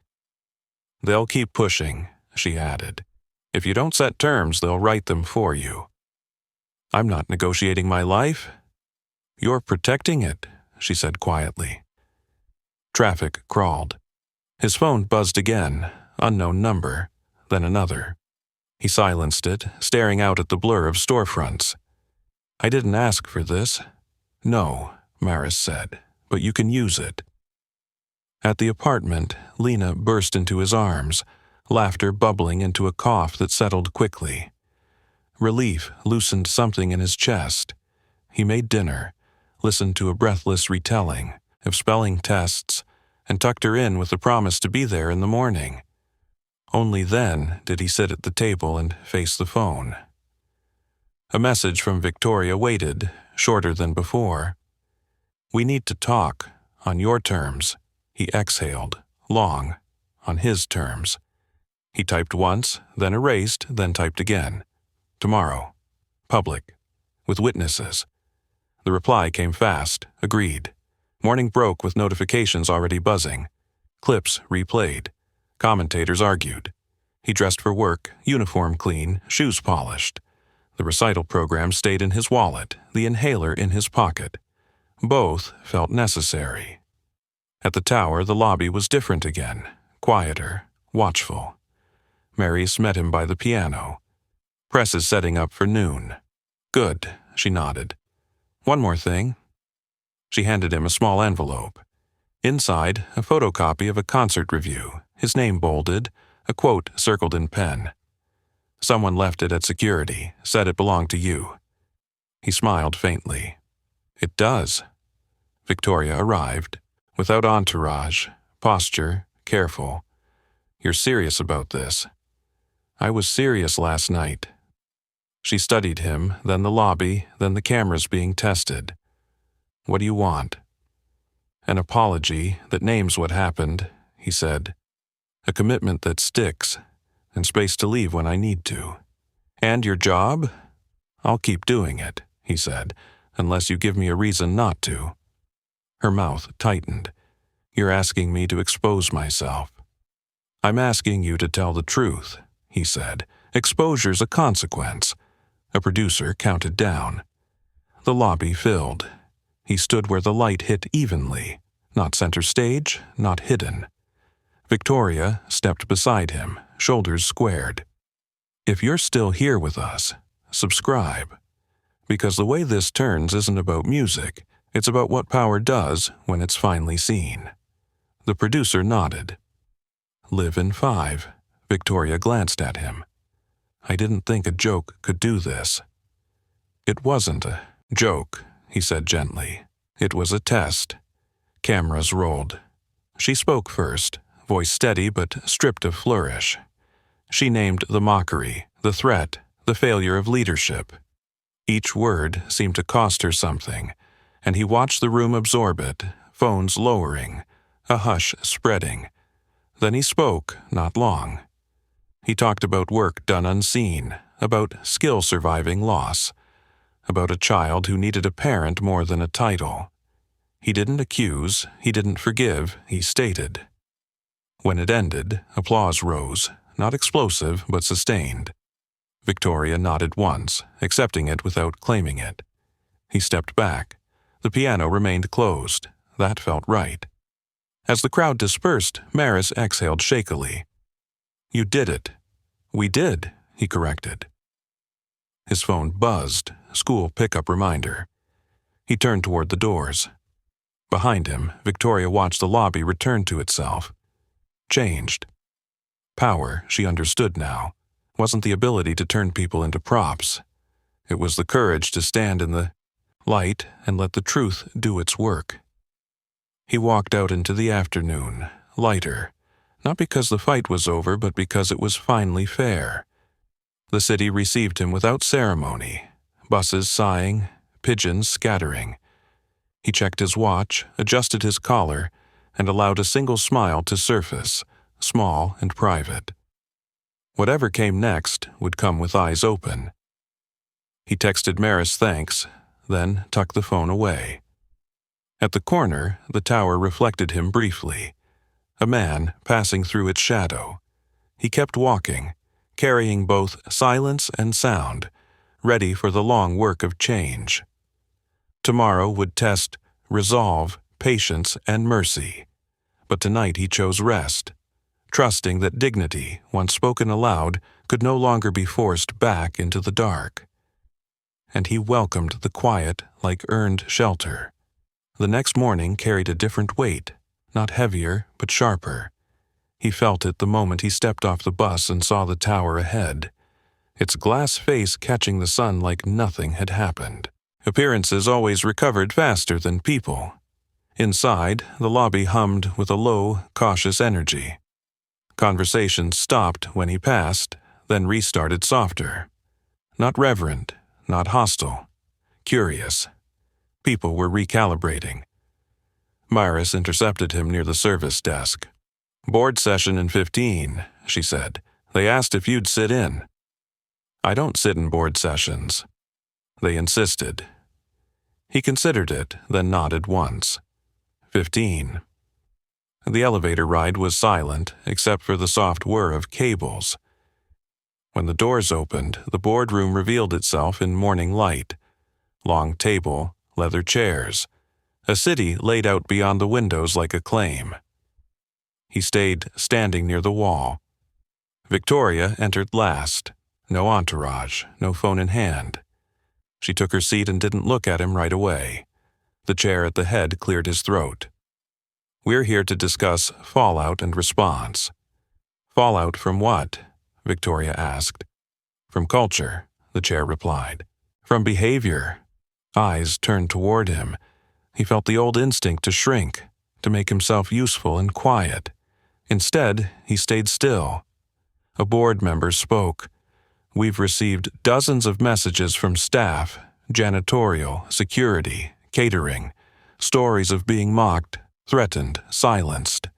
"They'll keep pushing," she added. "If you don't set terms, they'll write them for you." "I'm not negotiating my life." "You're protecting it," she said quietly. Traffic crawled. His phone buzzed again, unknown number, then another. He silenced it, staring out at the blur of storefronts. "I didn't ask for this." "No," Maris said, "but you can use it." At the apartment, Lena burst into his arms, laughter bubbling into a cough that settled quickly. Relief loosened something in his chest. He made dinner, listened to a breathless retelling of spelling tests, and tucked her in with the promise to be there in the morning. Only then did he sit at the table and face the phone. A message from Victoria waited, shorter than before. "We need to talk, on your terms." He exhaled, long, on his terms. He typed once, then erased, then typed again. "Tomorrow. Public. With witnesses." The reply came fast, agreed. Morning broke with notifications already buzzing. Clips replayed. Commentators argued. He dressed for work, uniform clean, shoes polished. The recital program stayed in his wallet, the inhaler in his pocket. Both felt necessary. At the tower, the lobby was different again, quieter, watchful. Mary's met him by the piano. "Press is setting up for noon." "Good," she nodded. "One more thing." She handed him a small envelope. Inside, a photocopy of a concert review, his name bolded, a quote circled in pen. "Someone left it at security, said it belonged to you." He smiled faintly. "It does." Victoria arrived, without entourage, posture, careful. "You're serious about this?" "I was serious last night." She studied him, then the lobby, then the cameras being tested. "What do you want?" "An apology that names what happened," he said. "A commitment that sticks, and space to leave when I need to." "And your job?" "I'll keep doing it," he said, "unless you give me a reason not to." Her mouth tightened. "You're asking me to expose myself." "I'm asking you to tell the truth," he said. "Exposure's a consequence." A producer counted down. The lobby filled. He stood where the light hit evenly, not center stage, not hidden. Victoria stepped beside him, shoulders squared. "If you're still here with us, subscribe. Because the way this turns isn't about music, it's about what power does when it's finally seen." The producer nodded. "Live in 5. Victoria glanced at him. "I didn't think a joke could do this." "It wasn't a joke," he said gently. "It was a test." Cameras rolled. She spoke first, voice steady but stripped of flourish. She named the mockery, the threat, the failure of leadership. Each word seemed to cost her something, and he watched the room absorb it, phones lowering, a hush spreading. Then he spoke, not long. He talked about work done unseen, about skill surviving loss, about a child who needed a parent more than a title. He didn't accuse, he didn't forgive, he stated. When it ended, applause rose, not explosive but sustained. Victoria nodded once, accepting it without claiming it. He stepped back. The piano remained closed. That felt right. As the crowd dispersed, Maris exhaled shakily. "You did it." "We did," he corrected. His phone buzzed, school pickup reminder. He turned toward the doors. Behind him, Victoria watched the lobby return to itself. Changed. Power, she understood now, wasn't the ability to turn people into props. It was the courage to stand in the light and let the truth do its work. He walked out into the afternoon, lighter, not because the fight was over, but because it was finally fair. The city received him without ceremony, buses sighing, pigeons scattering. He checked his watch, adjusted his collar, and allowed a single smile to surface, small and private. Whatever came next would come with eyes open. He texted Maris thanks, then tucked the phone away. At the corner, the tower reflected him briefly. A man passing through its shadow. He kept walking, carrying both silence and sound, ready for the long work of change. Tomorrow would test resolve, patience, and mercy. But tonight he chose rest, trusting that dignity, once spoken aloud, could no longer be forced back into the dark. And he welcomed the quiet like earned shelter. The next morning carried a different weight, not heavier, but sharper. He felt it the moment he stepped off the bus and saw the tower ahead, its glass face catching the sun like nothing had happened. Appearances always recovered faster than people. Inside, the lobby hummed with a low, cautious energy. Conversation stopped when he passed, then restarted softer. Not reverent, not hostile, curious. People were recalibrating. Maris intercepted him near the service desk. "Board session in 15, she said. "They asked if you'd sit in." "I don't sit in board sessions." They insisted. He considered it, then nodded once. 15. The elevator ride was silent, except for the soft whir of cables. When the doors opened, the boardroom revealed itself in morning light. Long table, leather chairs. A city laid out beyond the windows like a claim. He stayed standing near the wall. Victoria entered last. No entourage, no phone in hand. She took her seat and didn't look at him right away. The chair at the head cleared his throat. "We're here to discuss fallout and response." "Fallout from what?" Victoria asked. "From culture," the chair replied. "From behavior." Eyes turned toward him. He felt the old instinct to shrink, to make himself useful and quiet. Instead, he stayed still. A board member spoke. "We've received dozens of messages from staff, janitorial, security, catering, stories of being mocked, threatened, silenced."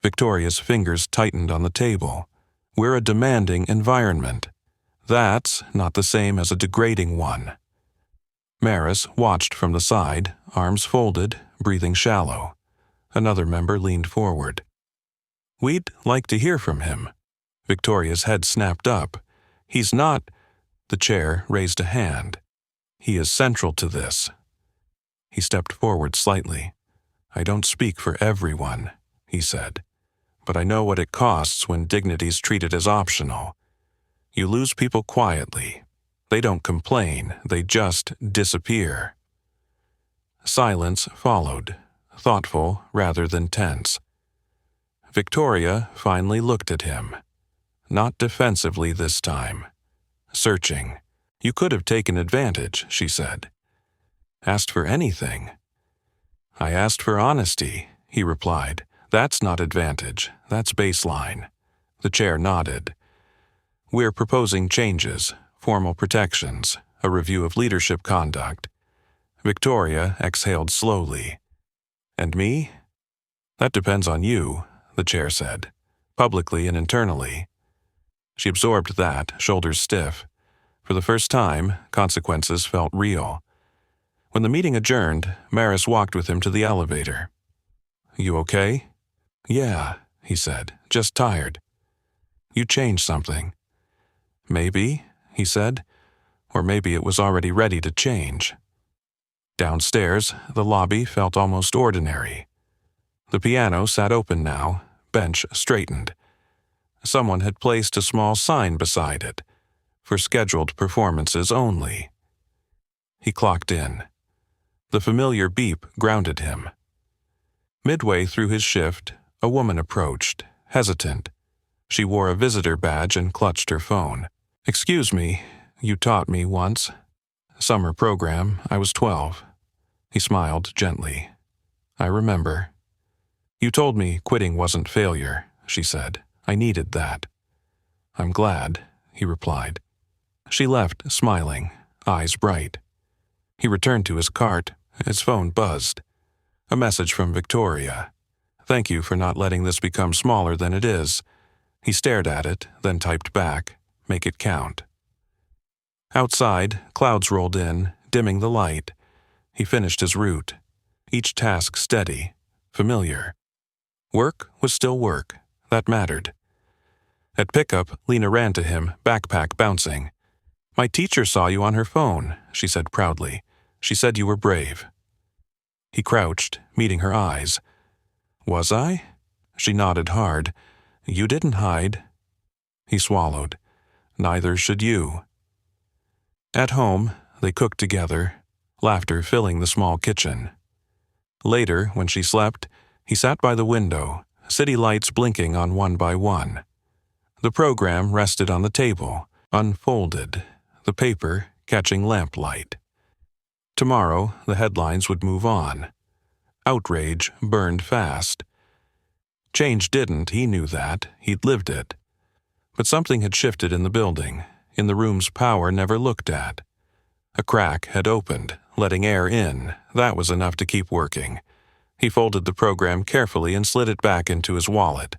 Victoria's fingers tightened on the table. "We're a demanding environment. That's not the same as a degrading one." Maris watched from the side, arms folded, breathing shallow. Another member leaned forward. "We'd like to hear from him." Victoria's head snapped up. "He's not—" The chair raised a hand. "He is central to this." He stepped forward slightly. "I don't speak for everyone," he said, "but I know what it costs when dignity's treated as optional. You lose people quietly. They don't complain, they just disappear." Silence followed, thoughtful rather than tense. Victoria finally looked at him. Not defensively this time. Searching. "You could have taken advantage," she said. "Asked for anything." "I asked for honesty," he replied. "That's not advantage, that's baseline." The chair nodded. "We're proposing changes, formal protections, a review of leadership conduct." Victoria exhaled slowly. "And me?" "That depends on you," the chair said, "publicly and internally." She absorbed that, shoulders stiff. For the first time, consequences felt real. When the meeting adjourned, Maris walked with him to the elevator. "You okay?" "Yeah," he said, "just tired." "You changed something." "Maybe," he said, "or maybe it was already ready to change." Downstairs, the lobby felt almost ordinary. The piano sat open now, bench straightened. Someone had placed a small sign beside it, for scheduled performances only. He clocked in. The familiar beep grounded him. Midway through his shift, a woman approached, hesitant. She wore a visitor badge and clutched her phone. "Excuse me, you taught me once. Summer program, I was 12. He smiled gently. "I remember." "You told me quitting wasn't failure," she said. "I needed that." "I'm glad," he replied. She left, smiling, eyes bright. He returned to his cart. His phone buzzed. A message from Victoria. "Thank you for not letting this become smaller than it is." He stared at it, then typed back, "Make it count." Outside, clouds rolled in, dimming the light. He finished his route. Each task steady, familiar. Work was still work. That mattered. At pickup, Lena ran to him, backpack bouncing. "My teacher saw you on her phone," she said proudly. "She said you were brave." He crouched, meeting her eyes. "Was I?" She nodded hard. "You didn't hide." He swallowed. "Neither should you." At home, they cooked together, laughter filling the small kitchen. Later, when she slept, he sat by the window, city lights blinking on one by one. The program rested on the table, unfolded, the paper catching lamplight. Tomorrow, the headlines would move on. Outrage burned fast. Change didn't, he knew that, he'd lived it. But something had shifted in the building, in the room's power never looked at. A crack had opened, letting air in. That was enough to keep working. He folded the program carefully and slid it back into his wallet.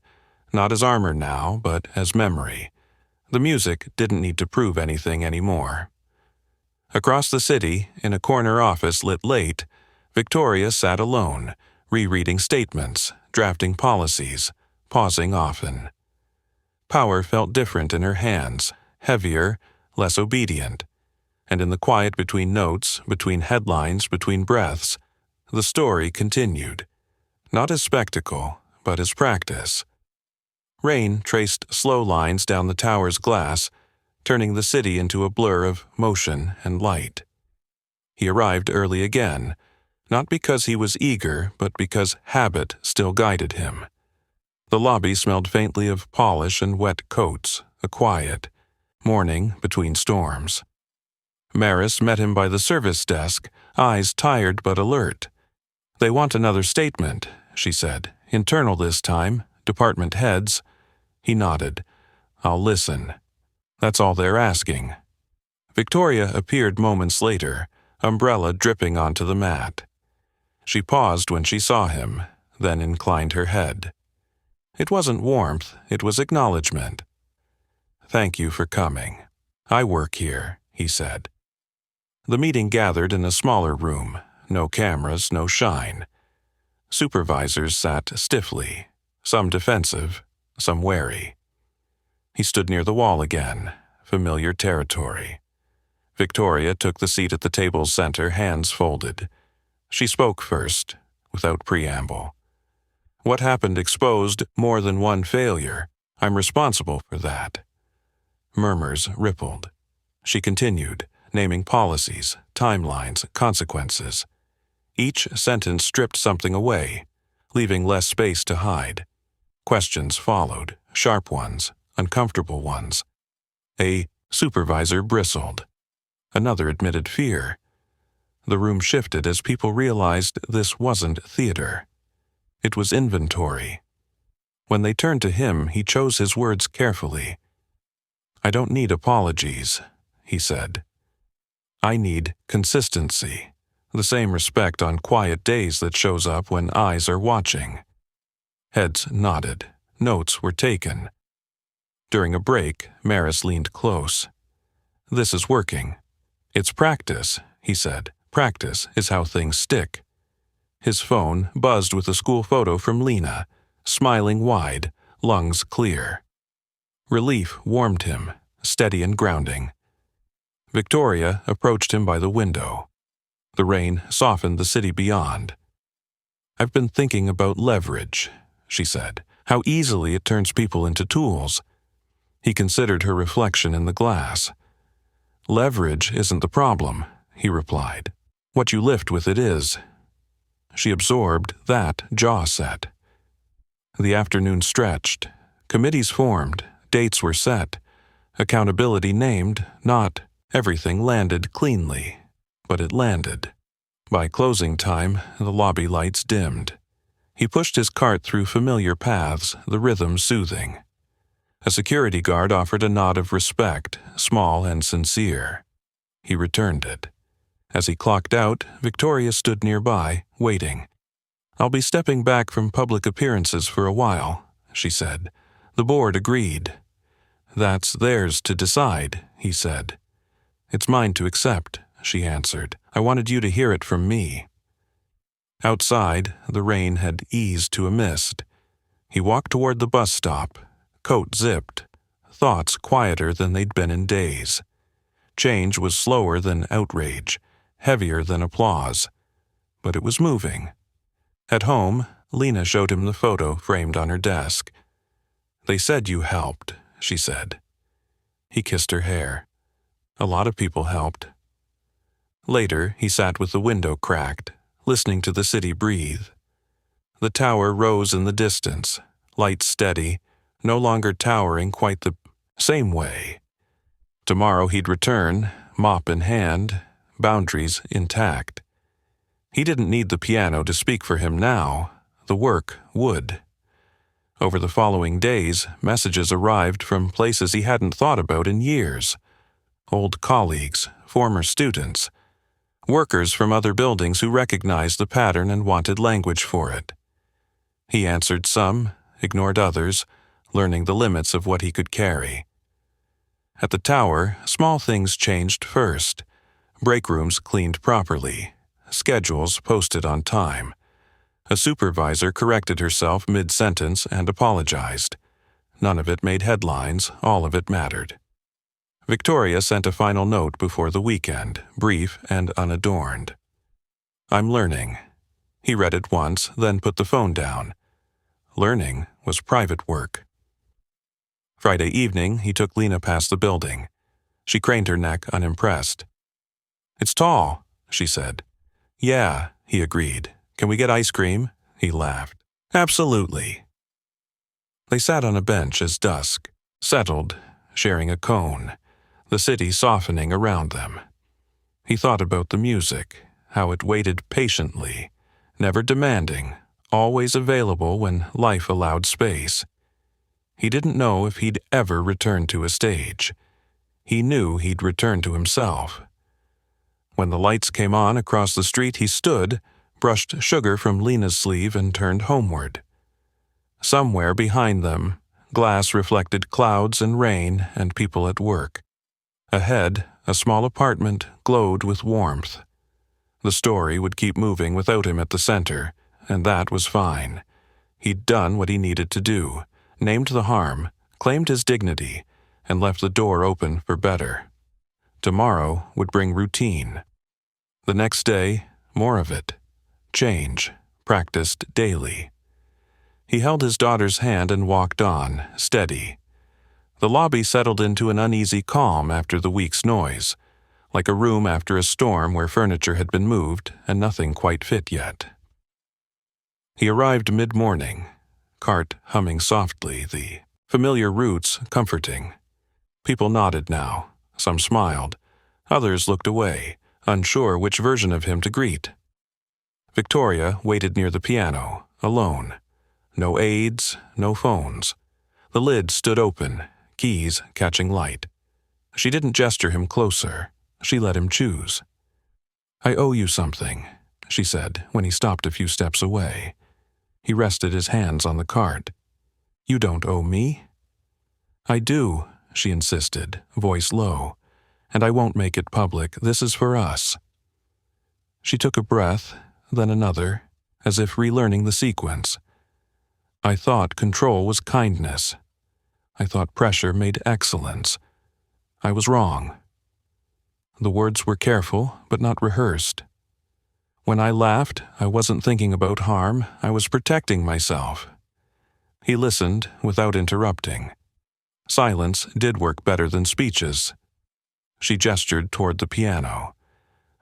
Not as armor now, but as memory. The music didn't need to prove anything anymore. Across the city, in a corner office lit late, Victoria sat alone, rereading statements, drafting policies, pausing often. Power felt different in her hands, heavier, less obedient. And in the quiet between notes, between headlines, between breaths, the story continued. Not as spectacle, but as practice. Rain traced slow lines down the tower's glass, turning the city into a blur of motion and light. He arrived early again, not because he was eager, but because habit still guided him. The lobby smelled faintly of polish and wet coats, a quiet morning between storms. Maris met him by the service desk, eyes tired but alert. "They want another statement," she said. "Internal this time, department heads." He nodded. "I'll listen." "That's all they're asking." Victoria appeared moments later, umbrella dripping onto the mat. She paused when she saw him, then inclined her head. It wasn't warmth, it was acknowledgement. "Thank you for coming. I work here," he said. The meeting gathered in a smaller room. No cameras, no shine. Supervisors sat stiffly, some defensive, some wary. He stood near the wall again, familiar territory. Victoria took the seat at the table's center, hands folded. She spoke first, without preamble. What happened exposed more than one failure. I'm responsible for that. Murmurs rippled. She continued, naming policies, timelines, consequences. Each sentence stripped something away, leaving less space to hide. Questions followed, sharp ones, uncomfortable ones. A supervisor bristled. Another admitted fear. The room shifted as people realized this wasn't theater. It was inventory. When they turned to him, he chose his words carefully. I don't need apologies, he said. I need consistency, the same respect on quiet days that shows up when eyes are watching. Heads nodded. Notes were taken. During a break, Maris leaned close. This is working. It's practice, he said. Practice is how things stick. His phone buzzed with a school photo from Lena, smiling wide, lungs clear. Relief warmed him, steady and grounding. Victoria approached him by the window. The rain softened the city beyond. I've been thinking about leverage, she said, how easily it turns people into tools. He considered her reflection in the glass. Leverage isn't the problem, he replied. What you lift with it is. She absorbed that, jaw set. The afternoon stretched. Committees formed. Dates were set. Accountability named. Not everything landed cleanly, but it landed. By closing time, the lobby lights dimmed. He pushed his cart through familiar paths, the rhythm soothing. A security guard offered a nod of respect, small and sincere. He returned it. As he clocked out, Victoria stood nearby, waiting. I'll be stepping back from public appearances for a while, she said. The board agreed. That's theirs to decide, he said. It's mine to accept, she answered. I wanted you to hear it from me. Outside, the rain had eased to a mist. He walked toward the bus stop, coat zipped, thoughts quieter than they'd been in days. Change was slower than outrage, heavier than applause, but it was moving. At home, Lena showed him the photo framed on her desk. They said you helped, she said. He kissed her hair. A lot of people helped. Later, he sat with the window cracked, listening to the city breathe. The tower rose in the distance, lights steady, no longer towering quite the same way. Tomorrow he'd return, mop in hand, boundaries intact. He didn't need the piano to speak for him now. The work would. Over the following days, messages arrived from places he hadn't thought about in years. Old colleagues, former students, workers from other buildings who recognized the pattern and wanted language for it. He answered some, ignored others, learning the limits of what he could carry. At the tower, small things changed first. Break rooms cleaned properly. Schedules posted on time. A supervisor corrected herself mid-sentence and apologized. None of it made headlines, all of it mattered. Victoria sent a final note before the weekend, brief and unadorned. I'm learning. He read it once, then put the phone down. Learning was private work. Friday evening, he took Lena past the building. She craned her neck, unimpressed. It's tall, she said. Yeah, he agreed. Can we get ice cream? He laughed. Absolutely. They sat on a bench as dusk, settled, sharing a cone, the city softening around them. He thought about the music, how it waited patiently, never demanding, always available when life allowed space. He didn't know if he'd ever return to a stage. He knew he'd return to himself. When the lights came on across the street, he stood, brushed sugar from Lena's sleeve, and turned homeward. Somewhere behind them, glass reflected clouds and rain and people at work. Ahead, a small apartment glowed with warmth. The story would keep moving without him at the center, and that was fine. He'd done what he needed to do, named the harm, claimed his dignity, and left the door open for better. Tomorrow would bring routine. The next day, more of it. Change, practiced daily. He held his daughter's hand and walked on, steady. The lobby settled into an uneasy calm after the week's noise, like a room after a storm where furniture had been moved and nothing quite fit yet. He arrived mid-morning, cart humming softly, the familiar routes comforting. People nodded now. Some smiled. Others looked away, unsure which version of him to greet. Victoria waited near the piano, alone. No aides, no phones. The lid stood open, keys catching light. She didn't gesture him closer. She let him choose. "I owe you something," she said when he stopped a few steps away. He rested his hands on the cart. "You don't owe me." "I do," she insisted, voice low. "And I won't make it public. This is for us." She took a breath, then another, as if relearning the sequence. "I thought control was kindness. I thought pressure made excellence. I was wrong." The words were careful, but not rehearsed. "When I laughed, I wasn't thinking about harm. I was protecting myself." He listened without interrupting. Silence did work better than speeches. She gestured toward the piano.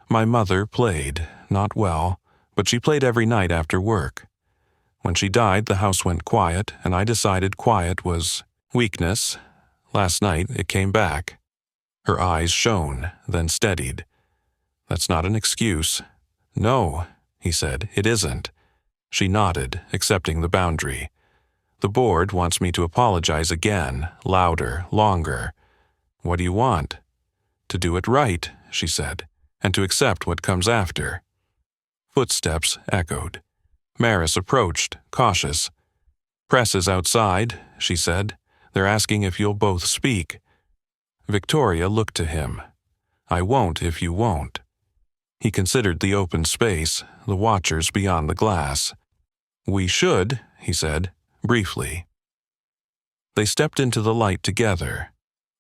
"My mother played, not well, but she played every night after work. When she died, the house went quiet, and I decided quiet was weakness. Last night, it came back." Her eyes shone, then steadied. "That's not an excuse." "No," he said, "it isn't." She nodded, accepting the boundary. "The board wants me to apologize again, louder, longer." "What do you want?" "To do it right," she said, "and to accept what comes after." Footsteps echoed. Maris approached, cautious. "Press is outside," she said. "They're asking if you'll both speak." Victoria looked to him. "I won't if you won't." He considered the open space, the watchers beyond the glass. "We should," he said, briefly. They stepped into the light together.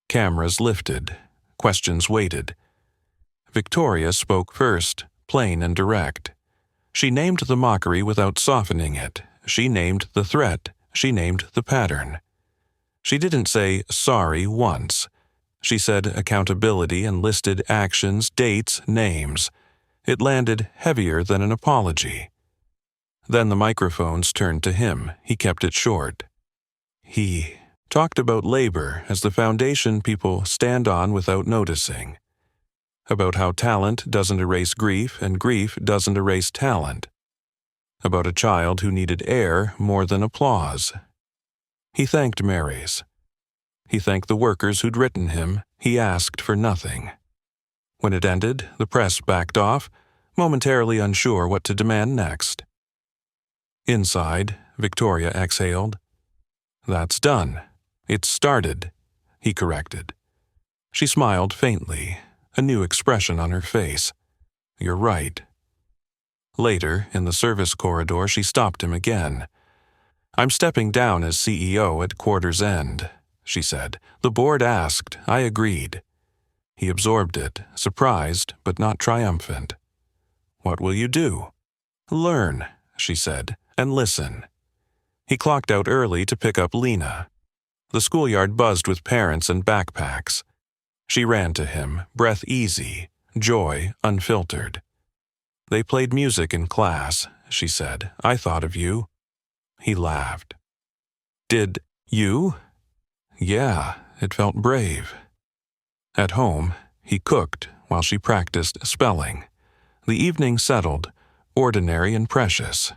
Cameras lifted. Questions waited. Victoria spoke first, plain and direct. She named the mockery without softening it. She named the threat. She named the pattern. She didn't say sorry once. She said accountability and listed actions, dates, names. It landed heavier than an apology. Then the microphones turned to him. He kept it short. He talked about labor as the foundation people stand on without noticing. About how talent doesn't erase grief and grief doesn't erase talent. About a child who needed air more than applause. He thanked Mary's. He thanked the workers who'd written him. He asked for nothing. When it ended, the press backed off, momentarily unsure what to demand next. Inside, Victoria exhaled. "That's done. It's started," he corrected. She smiled faintly, a new expression on her face. "You're right." Later, in the service corridor, she stopped him again. "I'm stepping down as CEO at quarter's end," she said. "The board asked. I agreed." He absorbed it, surprised but not triumphant. "What will you do?" "Learn," she said, "and listen." He clocked out early to pick up Lena. The schoolyard buzzed with parents and backpacks. She ran to him, breath easy, joy unfiltered. "They played music in class," she said. "I thought of you." He laughed. "Did you?" "Yeah, it felt brave." At home, he cooked while she practiced spelling. The evening settled, ordinary and precious.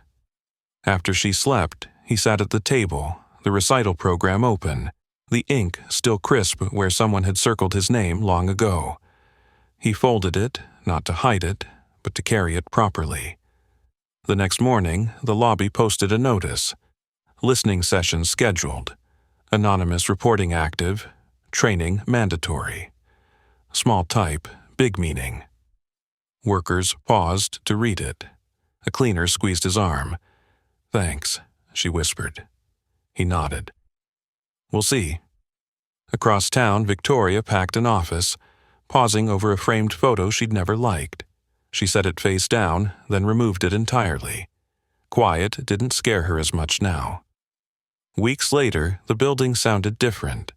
After she slept, he sat at the table, the recital program open, the ink still crisp where someone had circled his name long ago. He folded it, not to hide it, but to carry it properly. The next morning, the lobby posted a notice. Listening sessions scheduled. Anonymous reporting active. Training mandatory. Small type, big meaning. Workers paused to read it. A cleaner squeezed his arm. "Thanks," she whispered. He nodded. "We'll see." Across town, Victoria packed an office, pausing over a framed photo she'd never liked. She set it face down, then removed it entirely. Quiet didn't scare her as much now. Weeks later, the building sounded different.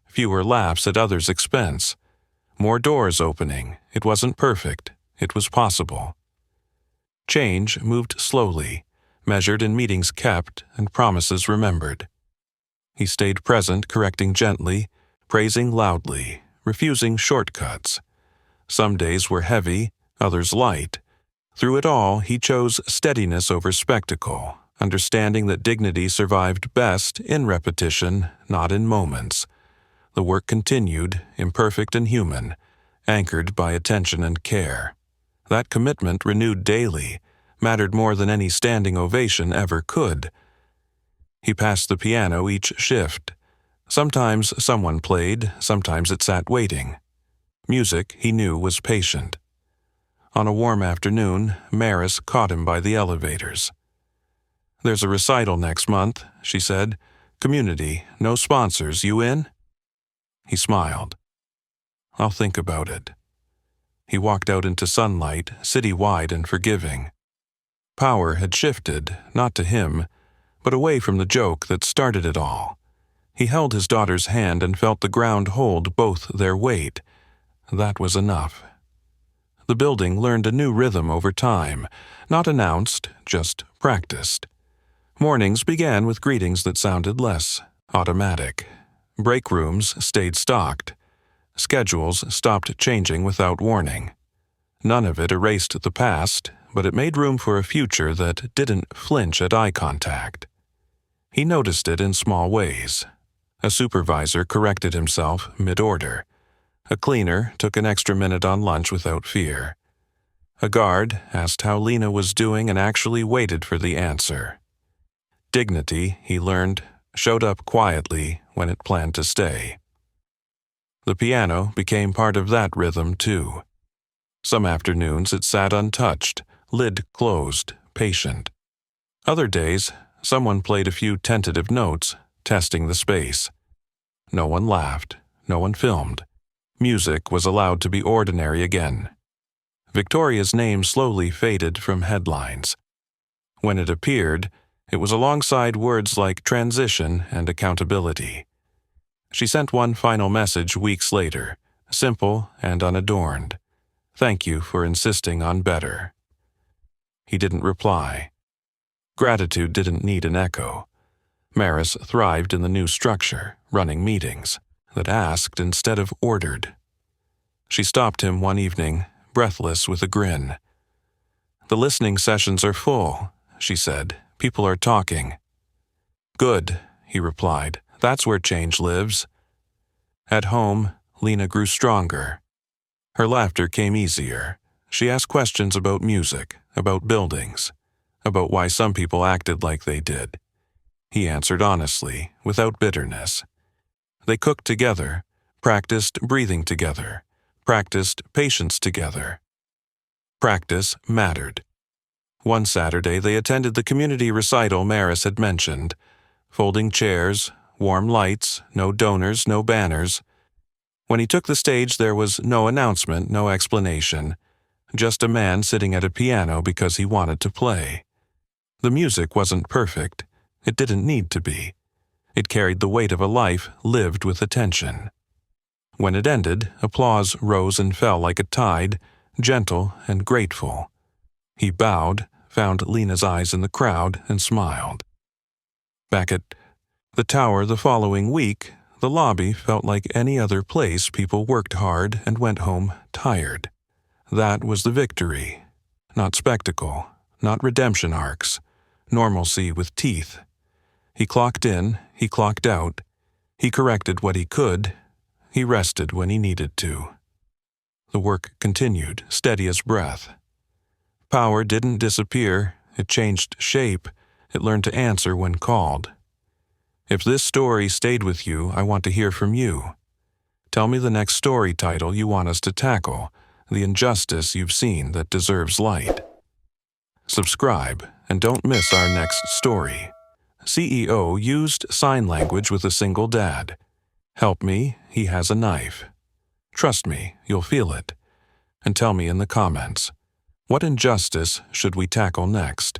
Fewer laughs at others' expense. More doors opening. It wasn't perfect. It was possible. Change moved slowly, measured in meetings kept and promises remembered. He stayed present, correcting gently, praising loudly, refusing shortcuts. Some days were heavy, others light. Through it all, he chose steadiness over spectacle, understanding that dignity survived best in repetition, not in moments. The work continued, imperfect and human, anchored by attention and care. That commitment, renewed daily, mattered more than any standing ovation ever could. He passed the piano each shift. Sometimes someone played, sometimes it sat waiting. Music, he knew, was patient. On a warm afternoon, Maris caught him by the elevators. "There's a recital next month," she said. "Community, no sponsors. You in?" He smiled. "I'll think about it." He walked out into sunlight, city-wide and forgiving. Power had shifted, not to him, but away from the joke that started it all. He held his daughter's hand and felt the ground hold both their weight. That was enough. The building learned a new rhythm over time, not announced, just practiced. Mornings began with greetings that sounded less automatic. Break rooms stayed stocked. Schedules stopped changing without warning. None of it erased the past, but it made room for a future that didn't flinch at eye contact. He noticed it in small ways. A supervisor corrected himself mid-order. A cleaner took an extra minute on lunch without fear. A guard asked how Lena was doing and actually waited for the answer. Dignity, he learned, showed up quietly when it planned to stay. The piano became part of that rhythm, too. Some afternoons it sat untouched, lid closed, patient. Other days, someone played a few tentative notes, testing the space. No one laughed, no one filmed. Music was allowed to be ordinary again. Victoria's name slowly faded from headlines. When it appeared, it was alongside words like transition and accountability. She sent one final message weeks later, simple and unadorned. "Thank you for insisting on better." He didn't reply. Gratitude didn't need an echo. Maris thrived in the new structure, running meetings, that asked instead of ordered. She stopped him one evening, breathless with a grin. "The listening sessions are full," she said. "People are talking." "Good," he replied. "That's where change lives." At home, Lena grew stronger. Her laughter came easier. She asked questions about music, about buildings, about why some people acted like they did. He answered honestly, without bitterness. They cooked together, practiced breathing together, practiced patience together. Practice mattered. One Saturday, they attended the community recital Maris had mentioned. Folding chairs, warm lights, no donors, no banners. When he took the stage, there was no announcement, no explanation. Just a man sitting at a piano because he wanted to play. The music wasn't perfect. It didn't need to be. It carried the weight of a life lived with attention. When it ended, applause rose and fell like a tide, gentle and grateful. He bowed, found Lena's eyes in the crowd, and smiled. Back at the tower the following week, the lobby felt like any other place. People worked hard and went home tired. That was the victory. Not spectacle, not redemption arcs. Normalcy with teeth. He clocked in, he clocked out. He corrected what he could. He rested when he needed to. The work continued, steady as breath. Power didn't disappear. It changed shape. It learned to answer when called. "If this story stayed with you, I want to hear from you." Tell me the next story title you want us to tackle, the injustice you've seen that deserves light. Subscribe and don't miss our next story. CEO used sign language with a single dad. Help me, he has a knife. Trust me, you'll feel it. And tell me in the comments, what injustice should we tackle next?